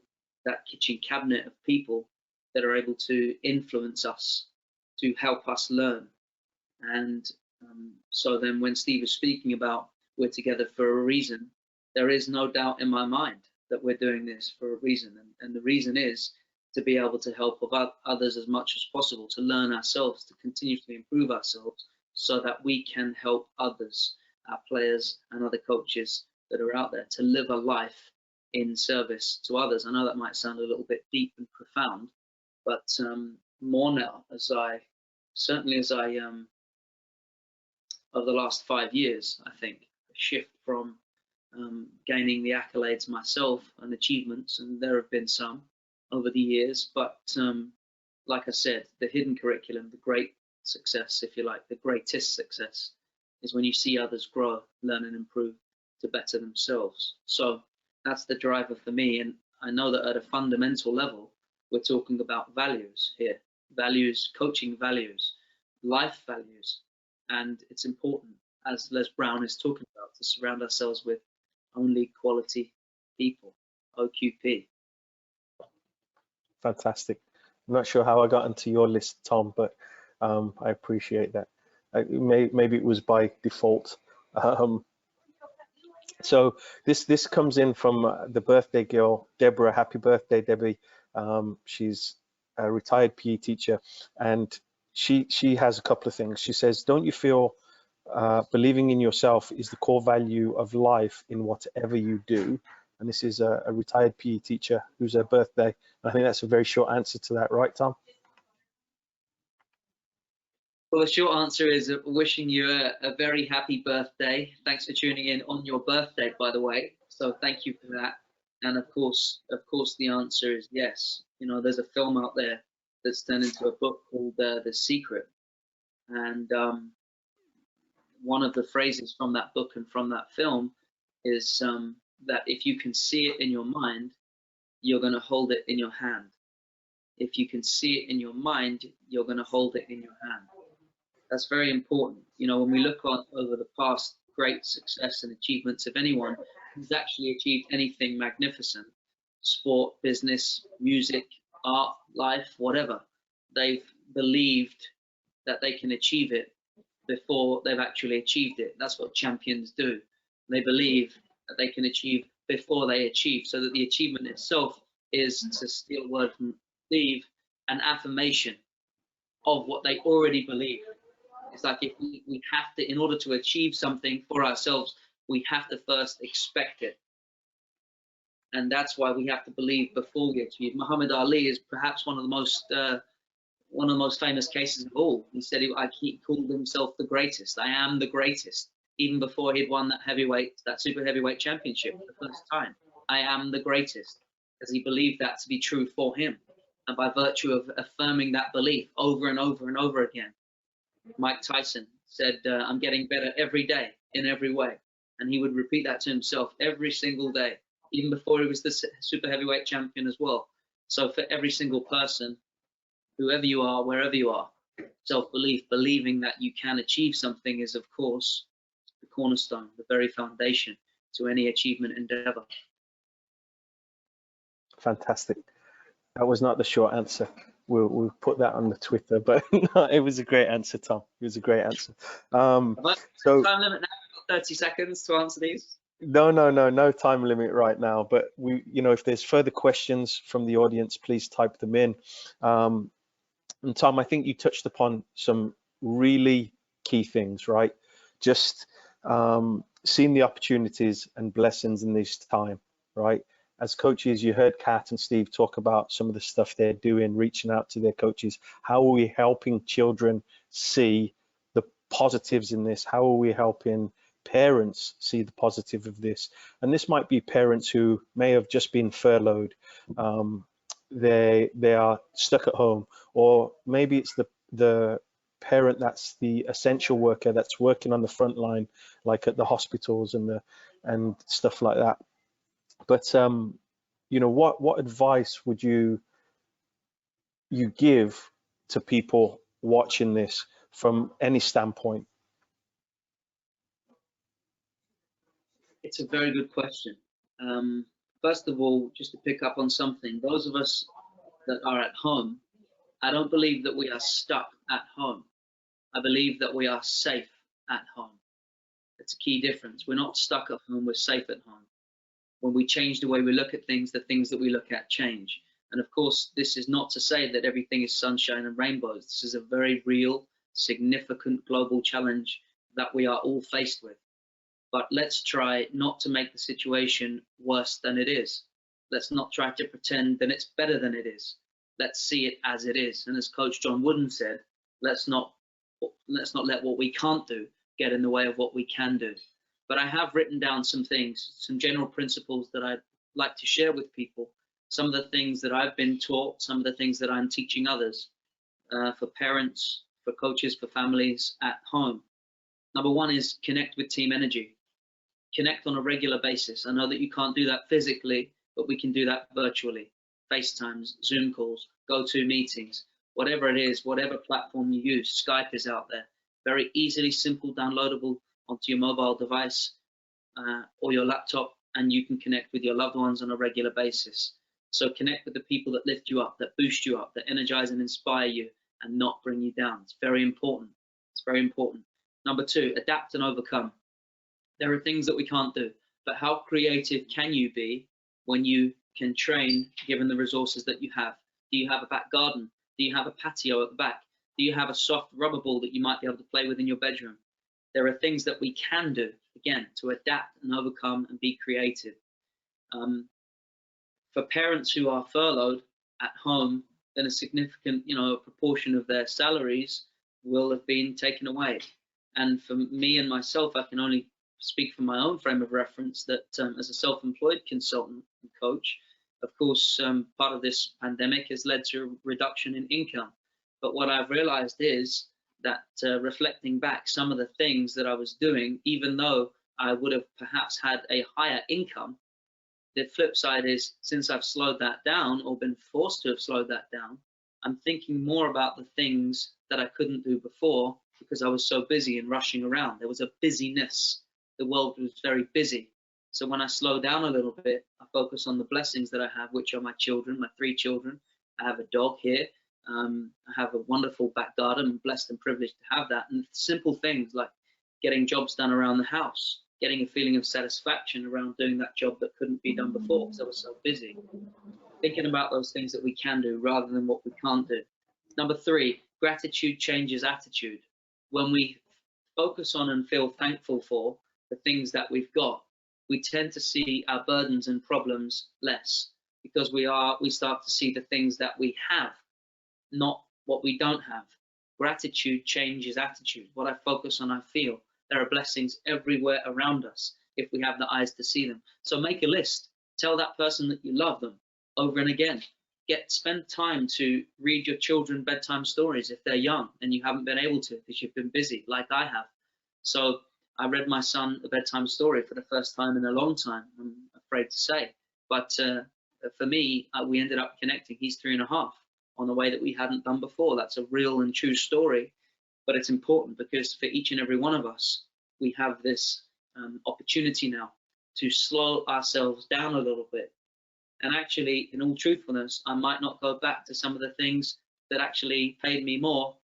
that kitchen cabinet of people that are able to influence us, to help us learn. And so then when Steve is speaking about we're together for a reason, there is no doubt in my mind that we're doing this for a reason. And the reason is to be able to help others as much as possible, to learn ourselves, to continuously improve ourselves so that we can help others, our players and other coaches that are out there, to live a life in service to others. I know that might sound a little bit deep and profound, but more now over the last 5 years, I think a shift from gaining the accolades myself and achievements, and there have been some over the years, but like I said, the hidden curriculum, the great success, if you like, the greatest success, is when you see others grow, learn and improve to better themselves. So that's the driver for me, and I know that at a fundamental level, we're talking about values here, values, coaching values, life values, and it's important, as Les Brown is talking about, to surround ourselves with only quality people, OQP. Fantastic. I'm not sure how I got into your list, Tom, but I appreciate that. Maybe it was by default. So this comes in from the birthday girl, Deborah. Happy birthday, Debbie. She's a retired PE teacher, and she has a couple of things. She says, don't you feel believing in yourself is the core value of life in whatever you do? And this is a retired PE teacher who's her birthday. I think that's a very short answer to that, right, Tom? Well, the short answer is wishing you a very happy birthday. Thanks for tuning in on your birthday, by the way. So thank you for that. And of course, the answer is yes. There's a film out there that's turned into a book called The Secret. And one of the phrases from that book and from that film is that if you can see it in your mind, you're going to hold it in your hand. If you can see it in your mind, you're going to hold it in your hand. That's very important. When we look on over the past great success and achievements of anyone who's actually achieved anything magnificent, sport, business, music, art, life, whatever, they've believed that they can achieve it before they've actually achieved it. That's what champions do. They believe that they can achieve before they achieve, so that the achievement itself is, to steal a word from Steve, an affirmation of what they already believe. It's like if we have to, in order to achieve something for ourselves, we have to first expect it. And that's why we have to believe before we achieve. Muhammad Ali is perhaps one of the most famous cases of all. He said he called himself the greatest. I am the greatest. Even before he'd won that super heavyweight championship for the first time. I am the greatest, because he believed that to be true for him. And by virtue of affirming that belief over and over and over again, Mike Tyson said, I'm getting better every day in every way. And he would repeat that to himself every single day, even before he was the super heavyweight champion as well. So for every single person, whoever you are, wherever you are, self-belief, believing that you can achieve something is, of course, the cornerstone, the very foundation to any achievement endeavor. Fantastic. That was not the short answer. We'll put that on the Twitter, but no, it was a great answer, Tom. It was a great answer. So time limit now, 30 seconds to answer these. No time limit right now, but if there's further questions from the audience, please type them in. And Tom, I think you touched upon some really key things, right? Just seeing the opportunities and blessings in this time, right? as coaches, you heard Kat and Steve talk about some of the stuff they're doing, reaching out to their coaches. How are we helping children see the positives in this? How are we helping parents see the positive of this? And this might be parents who may have just been furloughed. They are stuck at home, or maybe it's the parent that's the essential worker that's working on the front line, like at the hospitals and stuff like that. But you know, what advice would you give to people watching this from any standpoint? It's a very good question. First of all, just to pick up on something, those of us that are at home, I don't believe that we are stuck at home. I believe that we are safe at home. It's a key difference. We're not stuck at home, we're safe at home. When we change the way we look at things, the things that we look at change. And of course, this is not to say that everything is sunshine and rainbows. This is a very real, significant global challenge that we are all faced with. But let's try not to make the situation worse than it is. Let's not try to pretend that it's better than it is. Let's see it as it is. And as Coach John Wooden said, let's not let what we can't do get in the way of what we can do. But I have written down some things, some general principles that I'd like to share with people, some of the things that I've been taught, some of the things that I'm teaching others, for parents, for coaches, for families at home. Number one is connect with team energy. Connect on a regular basis. I know that you can't do that physically, but we can do that virtually. FaceTimes, Zoom calls, go-to meetings, whatever it is, whatever platform you use. Skype is out there. Very easily, simple, downloadable onto your mobile device or your laptop, and you can connect with your loved ones on a regular basis. So connect with the people that lift you up, that boost you up, that energize and inspire you, and not bring you down. It's very important. It's very important. Number two, adapt and overcome. There are things that we can't do, but how creative can you be when you can train given the resources that you have? Do you have a back garden? Do you have a patio at the back? Do you have a soft rubber ball that you might be able to play with in your bedroom? There are things that we can do, again, to adapt and overcome and be creative. For parents who are furloughed at home, then a significant, proportion of their salaries will have been taken away. And for me and myself, I can only speak from my own frame of reference that as a self-employed consultant and coach, of course, part of this pandemic has led to a reduction in income. But what I've realized is that reflecting back some of the things that I was doing, even though I would have perhaps had a higher income, the flip side is since I've slowed that down or been forced to have slowed that down, I'm thinking more about the things that I couldn't do before because I was so busy and rushing around. There was a busyness. The world was very busy. So when I slow down a little bit, I focus on the blessings that I have, which are my children, my 3 children. I have a dog here. I have a wonderful back garden. I'm blessed and privileged to have that. And simple things like getting jobs done around the house, getting a feeling of satisfaction around doing that job that couldn't be done before because I was so busy. Thinking about those things that we can do rather than what we can't do. Number 3, gratitude changes attitude. When we focus on and feel thankful for the things that we've got, we tend to see our burdens and problems less because we start to see the things that we have, not what we don't have. Gratitude changes attitude. What I focus on, I feel. There are blessings everywhere around us if we have the eyes to see them. So make a list. Tell that person that you love them over and again. Spend time to read your children bedtime stories if they're young and you haven't been able to because you've been busy like I have. So I read my son a bedtime story for the first time in a long time, I'm afraid to say. But for me, we ended up connecting. He's 3.5 on a way that we hadn't done before. That's a real and true story. But it's important because for each and every one of us, we have this opportunity now to slow ourselves down a little bit. And actually, in all truthfulness, I might not go back to some of the things that actually paid me more,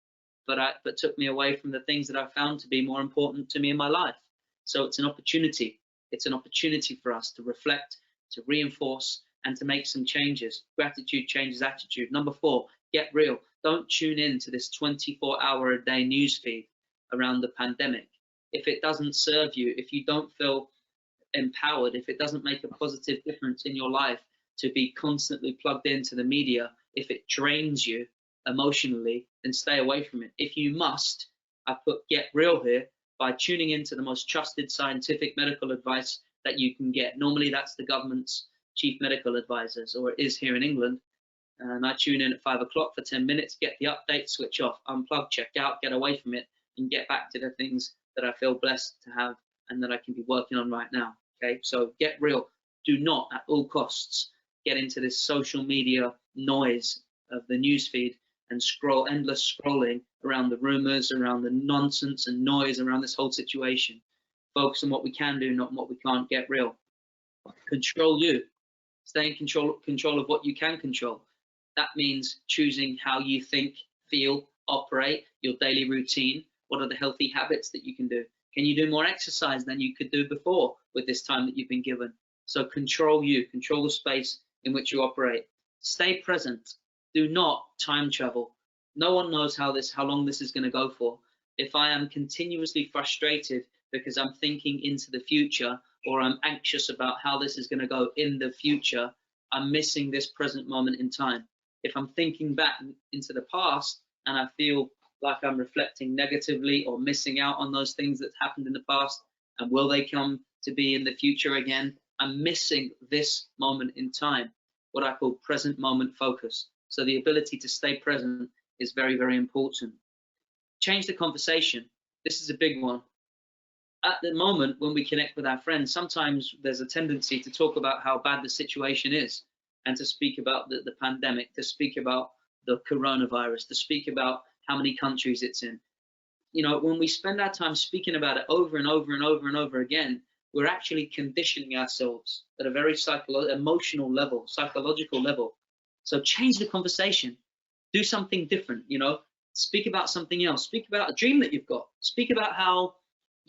but took me away from the things that I found to be more important to me in my life. So it's an opportunity. It's an opportunity for us to reflect, to reinforce, and to make some changes. Gratitude changes attitude. Number 4, get real. Don't tune in to this 24-hour-a-day news feed around the pandemic. If it doesn't serve you, if you don't feel empowered, if it doesn't make a positive difference in your life to be constantly plugged into the media, if it drains you emotionally, then stay away from it. If you must, I put Get Real here by tuning into the most trusted scientific medical advice that you can get. Normally that's the government's chief medical advisors, or it is here in England. And I tune in at 5 o'clock for 10 minutes, get the update, switch off, unplug, check out, get away from it, and get back to the things that I feel blessed to have and that I can be working on right now. Okay, so get real. Do not at all costs get into this social media noise of the newsfeed and scroll, endless scrolling around the rumors, around the nonsense and noise around this whole situation. Focus on what we can do, not what we can't. Get real. Control you. Stay in control of what you can control. That means choosing how you think, feel, operate, your daily routine. What are the healthy habits that you can do? Can you do more exercise than you could do before with this time that you've been given? So control you, control the space in which you operate. Stay present. Do not time travel. No one knows how long this is going to go for. If I am continuously frustrated because I'm thinking into the future, or I'm anxious about how this is going to go in the future, I'm missing this present moment in time. If I'm thinking back into the past and I feel like I'm reflecting negatively or missing out on those things that happened in the past, and will they come to be in the future again, I'm missing this moment in time, what I call present moment focus. So the ability to stay present is very, very important. Change the conversation. This is a big one. At the moment, when we connect with our friends, sometimes there's a tendency to talk about how bad the situation is, and to speak about the pandemic, to speak about the coronavirus, to speak about how many countries it's in. You know, when we spend our time speaking about it over and over and over and over again, we're actually conditioning ourselves at a very emotional level, psychological level. So change the conversation. Do something different, you know. Speak about something else. Speak about a dream that you've got. Speak about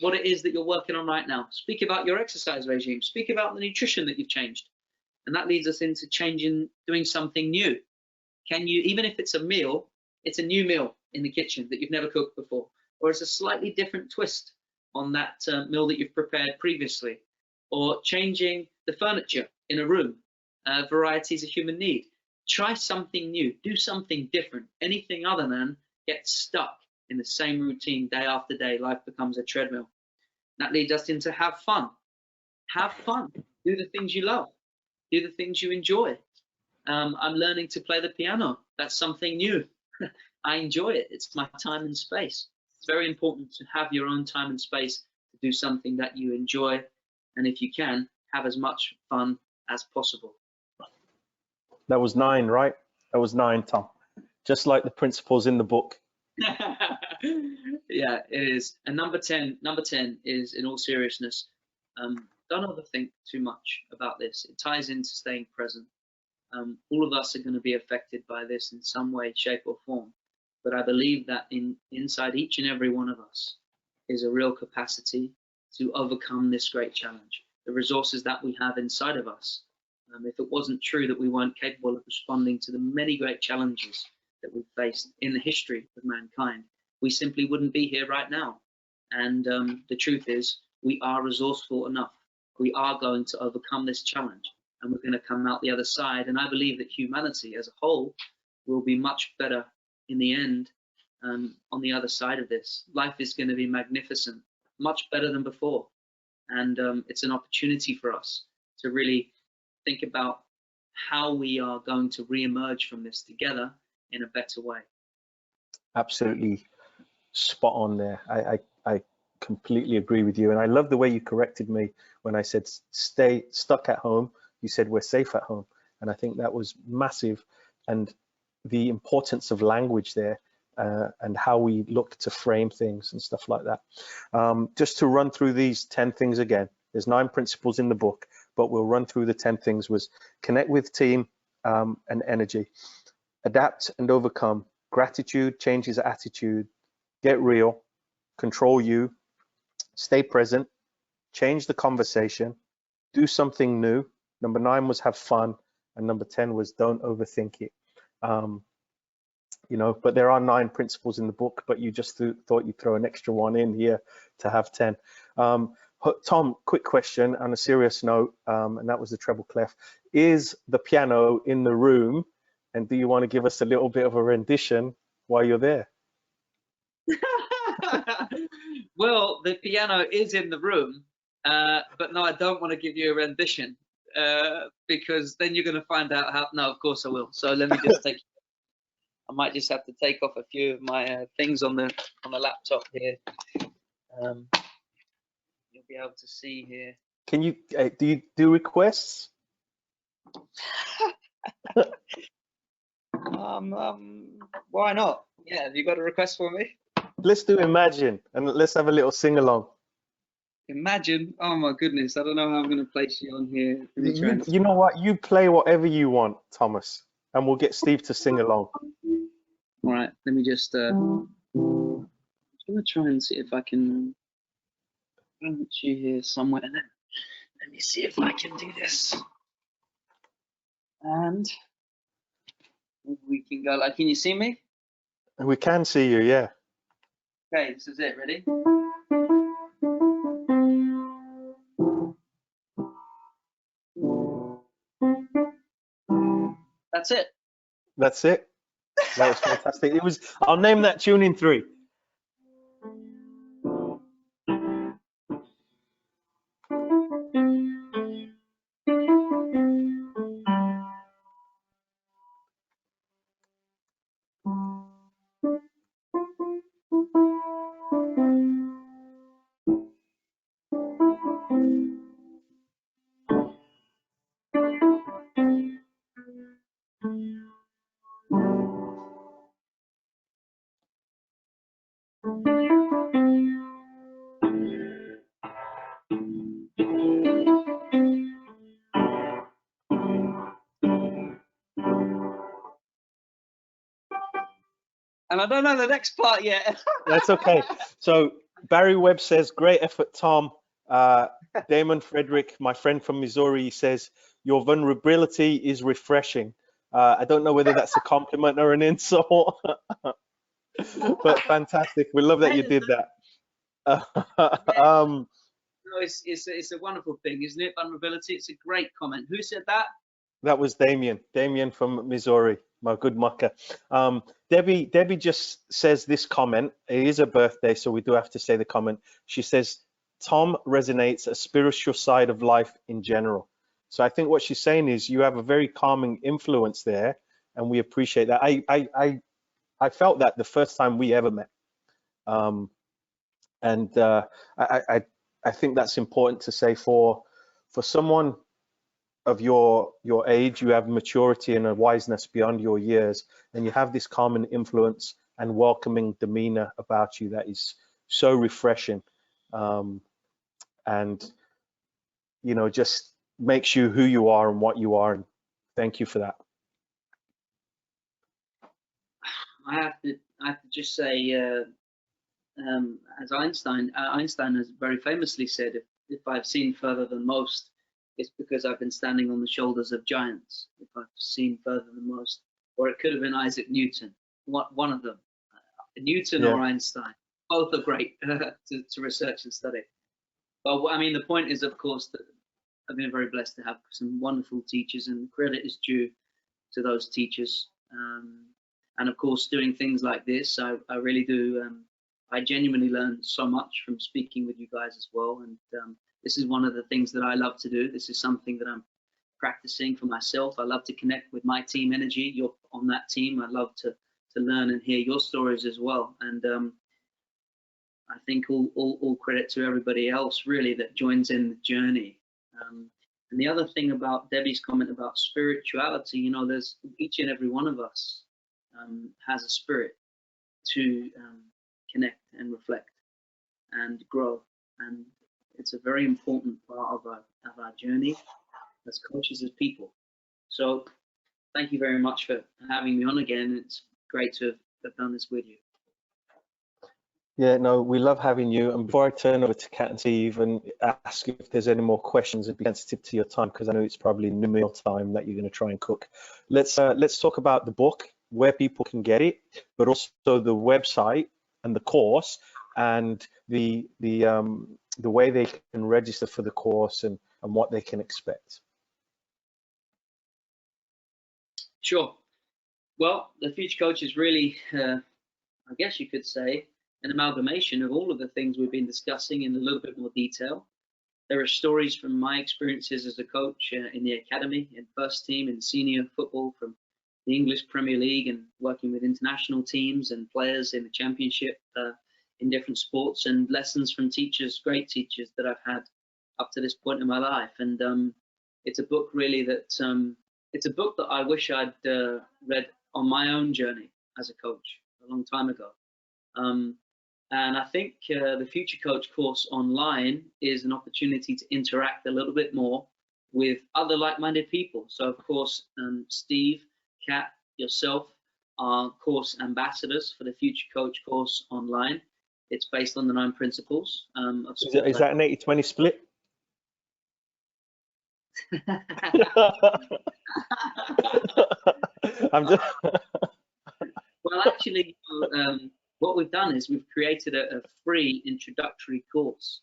what it is that you're working on right now. Speak about your exercise regime. Speak about the nutrition that you've changed. And that leads us into doing something new. Can you, even if it's a meal, it's a new meal in the kitchen that you've never cooked before, or it's a slightly different twist on that meal that you've prepared previously, or changing the furniture in a room, varieties of human need. Try something new, do something different. Anything other than get stuck in the same routine day after day. Life becomes a treadmill. That leads us into have fun. Have fun. Do the things you love. Do the things you enjoy. I'm learning to play the piano. That's something new. I enjoy it. It's my time and space. It's very important to have your own time and space to do something that you enjoy. And if you can, have as much fun as possible. That was 9, right? That was 9, Tom. Just like the principles in the book. Yeah, it is. And number 10 is, in all seriousness, don't overthink too much about this. It ties into staying present. All of us are going to be affected by this in some way, shape, or form. But I believe that inside each and every one of us is a real capacity to overcome this great challenge. The resources that we have inside of us. If it wasn't true that we weren't capable of responding to the many great challenges that we've faced in the history of mankind, we simply wouldn't be here right now. And the truth is, we are resourceful enough. We are going to overcome this challenge, and we're going to come out the other side. And I believe that humanity as a whole will be much better in the end on the other side of this. Life is going to be magnificent, much better than before. And it's an opportunity for us to really think about how we are going to re-emerge from this together in a better way. Absolutely spot on there. I completely agree with you. And I love the way you corrected me when I said stay stuck at home. You said we're safe at home. And I think that was massive. And the importance of language there and how we look to frame things and stuff like that. Just to run through these 10 things again, there's 9 principles in the book, but we'll run through the 10 things. Was connect with team and energy, adapt and overcome, gratitude changes attitude, get real, control you, stay present, change the conversation, do something new. Number 9 was have fun, and number 10 was don't overthink it. You know, but there are 9 principles in the book, but you just thought you'd throw an extra one in here to have 10. Tom, quick question on a serious note, and that was the treble clef. Is the piano in the room, and do you want to give us a little bit of a rendition while you're there? Well, the piano is in the room, but no, I don't want to give you a rendition because then you're going to find out how. No, of course I will. So let me just take. I might just have to take off a few of my things on the laptop here. You'll be able to see here. Can you do you do requests? Why not? Yeah, have you got a request for me? Let's do Imagine, and let's have a little sing along. Imagine. Oh my goodness, I don't know how I'm going to place you on here. Let me try and- You know what? You play whatever you want, Thomas, and we'll get Steve to sing along. All right, let me just. I'm going to try and see if I can put you here somewhere. Let me see if I can do this. And we can go like, can you see me? We can see you, yeah. Okay, this is it. Ready? That's it. That's it. That was fantastic. It was. I'll name that tune in 3. And I don't know the next part yet. That's okay. So Barry Webb says, great effort, Tom. Damon Frederick, my friend from Missouri, says, your vulnerability is refreshing. I don't know whether that's a compliment or an insult, but fantastic. We love that you did that. No, it's a wonderful thing, isn't it? Vulnerability. It's a great comment. Who said that? That was Damien from Missouri, my good mucker. Debbie just says this comment. It is a birthday, so we do have to say the comment. She says, Tom resonates a spiritual side of life in general. So I think what she's saying is you have a very calming influence there, and we appreciate that. I felt that the first time we ever met. I think that's important to say for someone of your age. You have maturity and a wiseness beyond your years, and you have this calming influence and welcoming demeanor about you that is so refreshing, and you know, just makes you who you are and what you are. And thank you for that. I have to just say, as Einstein has very famously said, if I've seen further than most, it's because I've been standing on the shoulders of giants. If I've seen further than most, or it could have been Isaac Newton, one of them, Newton or Einstein. Both are great to research and study. But I mean, the point is, of course, that I've been very blessed to have some wonderful teachers, and credit is due to those teachers. And of course, doing things like this, I really do. I genuinely learn so much from speaking with you guys as well. And this is one of the things that I love to do. This is something that I'm practicing for myself. I love to connect with my team energy. You're on that team. I love to learn and hear your stories as well. And I think all credit to everybody else really that joins in the journey. And the other thing about Debbie's comment about spirituality, you know, there's each and every one of us has a spirit to connect and reflect and grow, and it's a very important part of our journey as coaches, as people. So thank you very much for having me on again. It's great to have done this with you. Yeah, no, we love having you. And before I turn over to Kat and Steve and ask if there's any more questions, and be sensitive to your time, because I know it's probably new meal time that you're going to try and cook. Let's talk about the book, where people can get it, but also the website. and the course, and the way they can register for the course and what they can expect. Sure. Well, the Future Coach is really, I guess you could say, an amalgamation of all of the things we've been discussing in a little bit more detail. There are stories from my experiences as a coach in the academy, in first team, in senior football, from the English Premier League, and working with international teams and players in the championship in different sports, and lessons from teachers, great teachers that I've had up to this point in my life. And it's a book really that, it's a book that I wish I'd read on my own journey as a coach a long time ago. And I think the Future Coach course online is an opportunity to interact a little bit more with other like-minded people. So of course, Steve, Kat, yourself are course ambassadors for the Future Coach course online. It's based on the 9 principles. Is that an 80-20 split? I'm just... Well, actually, what we've done is we've created a free introductory course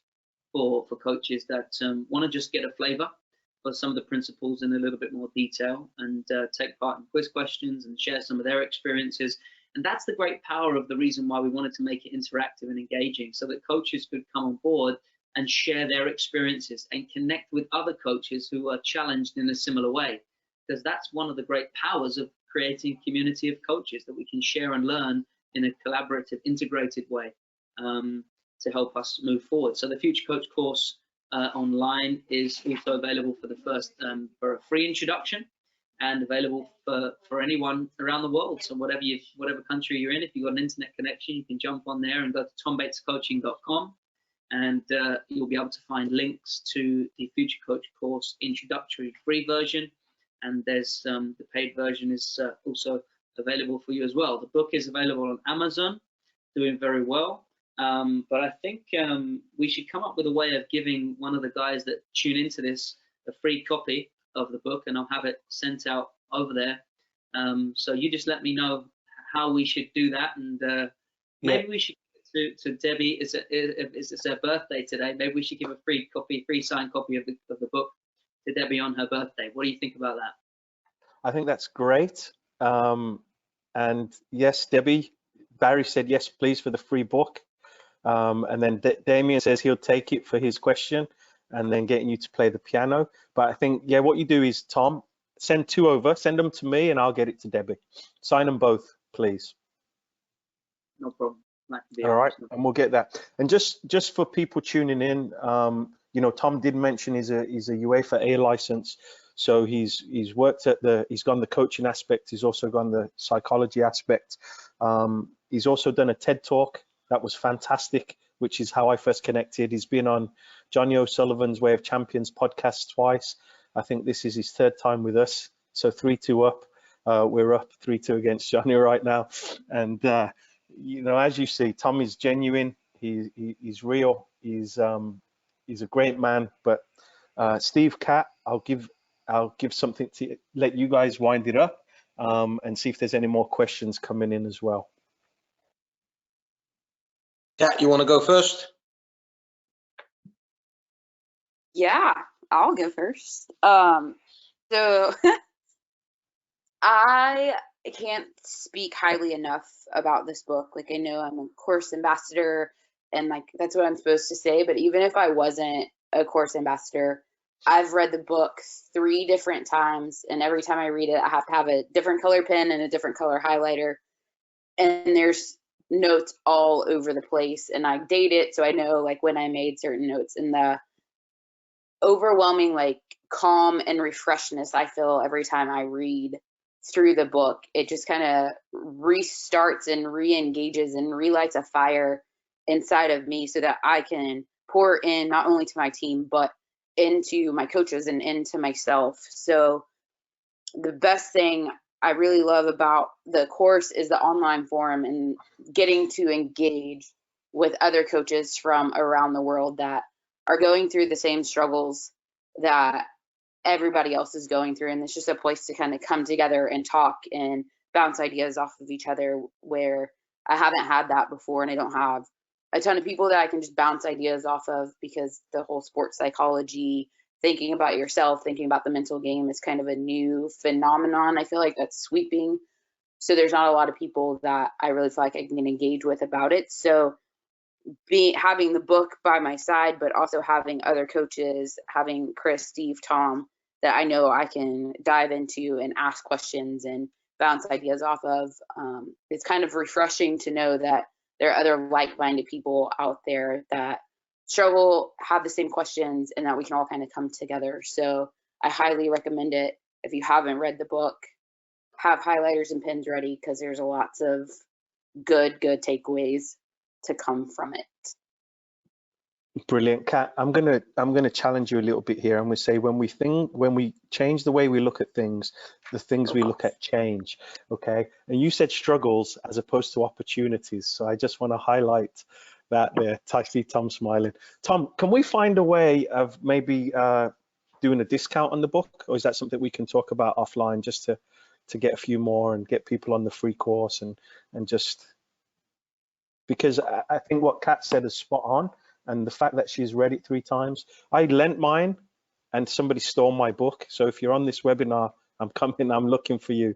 for coaches that want to just get a flavor for some of the principles in a little bit more detail, and take part in quiz questions and share some of their experiences. And that's the great power of the reason why we wanted to make it interactive and engaging, so that coaches could come on board and share their experiences and connect with other coaches who are challenged in a similar way. Because that's one of the great powers of creating a community of coaches, that we can share and learn in a collaborative, integrated way to help us move forward. So the Future Coach course online is also available for the first, for a free introduction, and available for anyone around the world. So whatever country you're in, if you've got an internet connection, you can jump on there and go to tombatescoaching.com, and you'll be able to find links to the Future Coach course introductory free version. And there's the paid version is also available for you as well. The book is available on Amazon, doing very well. But I think we should come up with a way of giving one of the guys that tune into this a free copy of the book, and I'll have it sent out over there. So you just let me know how we should do that, and maybe we should to Debbie. It's her birthday today. Maybe we should give a free signed copy of the book to Debbie on her birthday. What do you think about that? I think that's great. And yes, Debbie, Barry said yes, please, for the free book. And then Damien says he'll take it for his question, and then getting you to play the piano. But I think, yeah, what you do is, Tom, send 2 over, send them to me, and I'll get it to Debbie. Sign them both, please. No problem. All right, and we'll get that. And just for people tuning in, you know, Tom did mention he's a UEFA A license, so he's worked at he's gone the coaching aspect, he's also gone the psychology aspect. He's also done a TED talk that was fantastic, which is how I first connected. He's been on Johnny O'Sullivan's Way of Champions podcast twice. I think this is his 3rd time with us, so 3-2 up. We're up 3-2 against Johnny right now, and you know, as you see, Tom is genuine. He's real. He's a great man. But Steve, Kat, I'll give something to let you guys wind it up, and see if there's any more questions coming in as well. Kat, you want to go first? Yeah, I'll go first. So I can't speak highly enough about this book. Like, I know I'm a course ambassador, and like that's what I'm supposed to say, but even if I wasn't a course ambassador, I've read the book 3 different times, and every time I read it, I have to have a different color pen and a different color highlighter, and there's notes all over the place, and I date it so I know like when I made certain notes, and the overwhelming like calm and refreshness I feel every time I read through the book. It just kind of restarts and re-engages and relights a fire inside of me, so that I can pour in not only to my team but into my coaches and into myself. So the best thing I really love about the course is the online forum and getting to engage with other coaches from around the world that are going through the same struggles that everybody else is going through. And it's just a place to kind of come together and talk and bounce ideas off of each other, where I haven't had that before, and I don't have a ton of people that I can just bounce ideas off of, because the whole sports psychology, thinking about yourself, thinking about the mental game is kind of a new phenomenon. I feel like that's sweeping. So there's not a lot of people that I really feel like I can engage with about it. So having the book by my side, but also having other coaches, having Chris, Steve, Tom, that I know I can dive into and ask questions and bounce ideas off of. It's kind of refreshing to know that there are other like-minded people out there that struggle, have the same questions, and that we can all kind of come together. So I highly recommend it. If you haven't read the book, have highlighters and pens ready, because there's lots of good takeaways to come from it. Brilliant, Kat. I'm gonna challenge you a little bit here. I'm gonna say when we change the way we look at things, the things we look at change. Okay. And you said struggles as opposed to opportunities. So I just want to highlight that there. I see Tom smiling. Tom, can we find a way of maybe doing a discount on the book, or is that something we can talk about offline, just to get a few more and get people on the free course and just because I think what Kat said is spot on. And the fact that she's read it 3 times. I lent mine and somebody stole my book. So if you're on this webinar, I'm coming, I'm looking for you.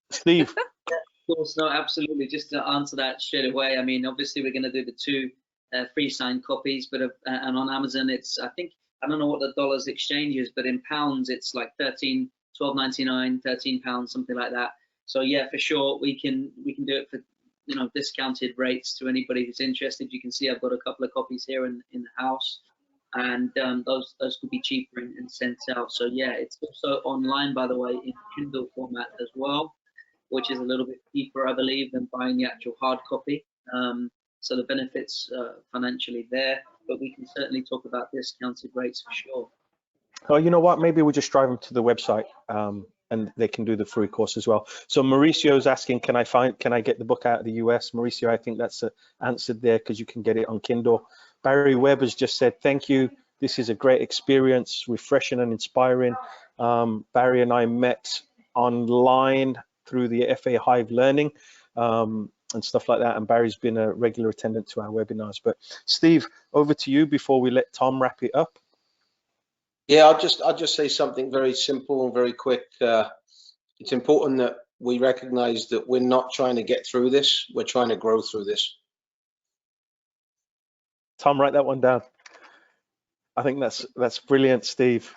Steve. Of course, no, absolutely. Just to answer that straight away, I mean, obviously we're going to do the 2 free signed copies, but and on Amazon, it's, I think, I don't know what the dollars exchange is, but in pounds, it's like £12.99, £13, something like that. So yeah, for sure, we can do it for, you know, discounted rates to anybody who's interested. You can see I've got a couple of copies here in the house, and those could be cheaper and sent out. So yeah, it's also online, by the way, in Kindle format as well, which is a little bit cheaper, I believe, than buying the actual hard copy. So the benefits financially there, but we can certainly talk about discounted rates for sure. Oh, you know what? Maybe we'll just drive them to the website and they can do the free course as well. So Mauricio's asking, can I get the book out of the US? Mauricio, I think that's answered there because you can get it on Kindle. Barry Webb has just said, thank you. This is a great experience, refreshing and inspiring. Barry and I met online through the FA Hive Learning and stuff like that. And Barry's been a regular attendant to our webinars. But Steve, over to you before we let Tom wrap it up. Yeah, I'll just say something very simple and very quick. It's important that we recognize that we're not trying to get through this. We're trying to grow through this. Tom, write that one down. I think that's brilliant, Steve.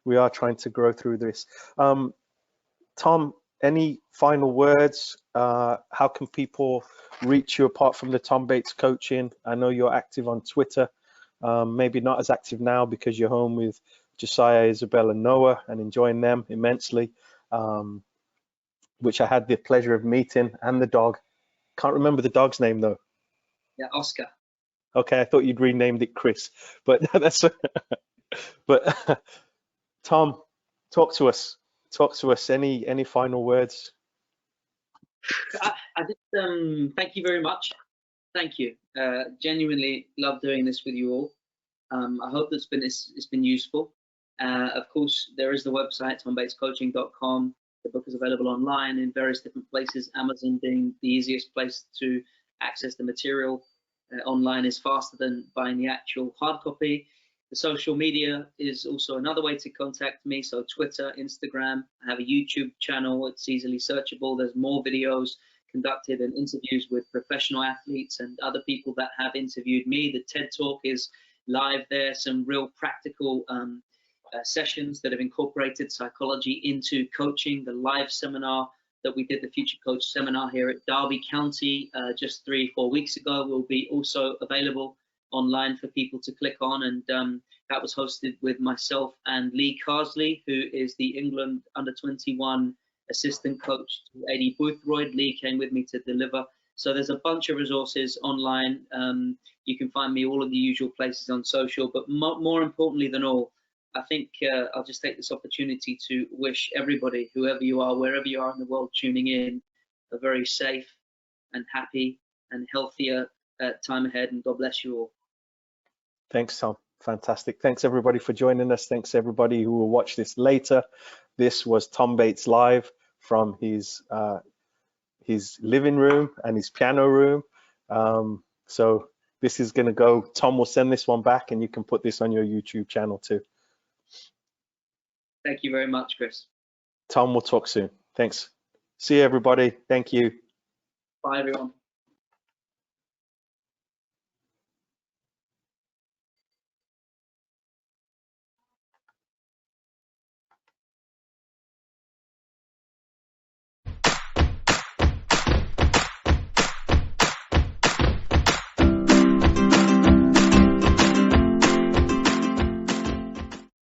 We are trying to grow through this. Tom, any final words? How can people reach you apart from the Tom Bates coaching? I know you're active on Twitter. Maybe not as active now because you're home with Josiah, Isabel, and Noah and enjoying them immensely, which I had the pleasure of meeting, and the dog. Can't remember the dog's name though. Yeah, Oscar. Okay, I thought you'd renamed it Chris, but that's. But Tom, talk to us. Talk to us. Any final words? I just thank you very much. Thank you. Genuinely love doing this with you all. I hope it's been useful. Of course, there is the website, tombatescoaching.com. The book is available online in various different places, Amazon being the easiest place to access the material. Online is faster than buying the actual hard copy. The social media is also another way to contact me. So Twitter, Instagram, I have a YouTube channel. It's easily searchable. There's more videos conducted and interviews with professional athletes and other people that have interviewed me. The TED Talk is live there, some real practical sessions that have incorporated psychology into coaching. The live seminar that we did, the Future Coach seminar here at Derby County just 3-4 weeks ago, will be also available online for people to click on, and that was hosted with myself and Lee Carsley, who is the England under-21 assistant coach to Eddie Boothroyd. Lee came with me to deliver. So there's a bunch of resources online. You can find me all of the usual places on social, but more importantly than all, I think I'll just take this opportunity to wish everybody, whoever you are, wherever you are in the world tuning in, a very safe and happy and healthier time ahead, and God bless you all. Thanks, Tom. Fantastic. Thanks everybody for joining us. Thanks everybody who will watch this later. This was Tom Bates live from his his living room and his piano room. So this is going to go. Tom will send this one back, and you can put this on your YouTube channel too. Thank you very much, Chris. Tom, we'll talk soon. Thanks. See you, everybody. Thank you. Bye, everyone.